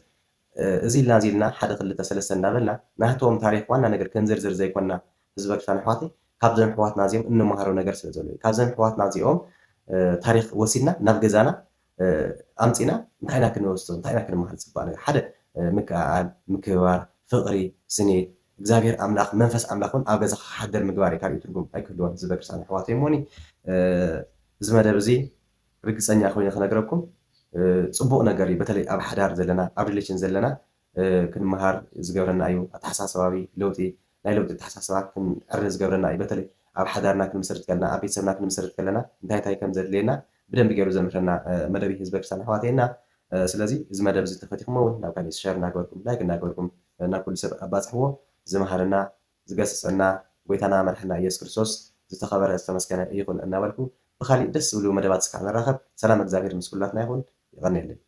እዚ ኢልና እዚ ኢልና ሓደ ክልተ ሰለስተ እንዳበልና ናቶም ታሪክ ዋና ነገር ክንዝርዝር ዘይኮንና ህዝበ ክርስቲያን ኣሕዋተይ ካብዞም ኣሕዋትና እዚኦም እንመሃሮ ነገር ስለ ዘሎ እዩ ካብዞም ኣሕዋትና እዚኦም ታሪክ ወሲድና ናብ ገዛና ኣምፂና እንታይና ክንወስዶ እንታይና ክንመሃር ዝግባእ ነገር ሓደ ምክኣል ምክብባር ፍቕሪ ስኒት እግዚኣብሔር ኣምላኽ መንፈስ ኣምላኽ እውን ኣብ ገዛ ክሓደር ምግባር እዩ ካልእ ትርጉም ኣይክህልዎን ህዝበ ክርስቲያን ኣሕዋተይ እሞኒ እዚ መደብ እዚ ርግፀኛ ኮይኑ ክነግረኩም ፅቡቕ ነገር እዩ በተለይ ኣብ ሓዳር ዘለና ኣብ ሪሌሽን ዘለና ክንመሃር ዝገብረና እዩ ኣተሓሳስባዊ ለውጢ ናይ ለውጢ ኣተሓሳስባ ክንዕሪ ዝገብረና እዩ በተለይ ኣብ ሓዳርና ክንምስርት ከለና ኣብ ቤተሰብና ክንምስርት ከለና እንታይ እንታይ ከም ዘድልየና ብደንቢ ገይሩ ዘምሕረና መደብ ህዝበ ክርስቲያን ኣሕዋተይና ስለዚ እዚ መደብ እዚ ተፈቲኹሞ እውን ናብ ካሊእ ሸር እናገበርኩም ላይክ እናገበርኩም ናብ ኩሉ ሰብ ኣባፅሕዎ ዝመሃረና ዝገስፀና ጎይታና መድሓና ኢየሱስ ክርስቶስ ዝተኸበረ ዝተመስገነ ይኹን እናበልኩ ብካሊእ ደስ ዝብሉ መደባት ስካዕ ንራኸብ ሰላም እግዚኣብሔር ምስ ኩላትና ይኹን ይቐኒየለይ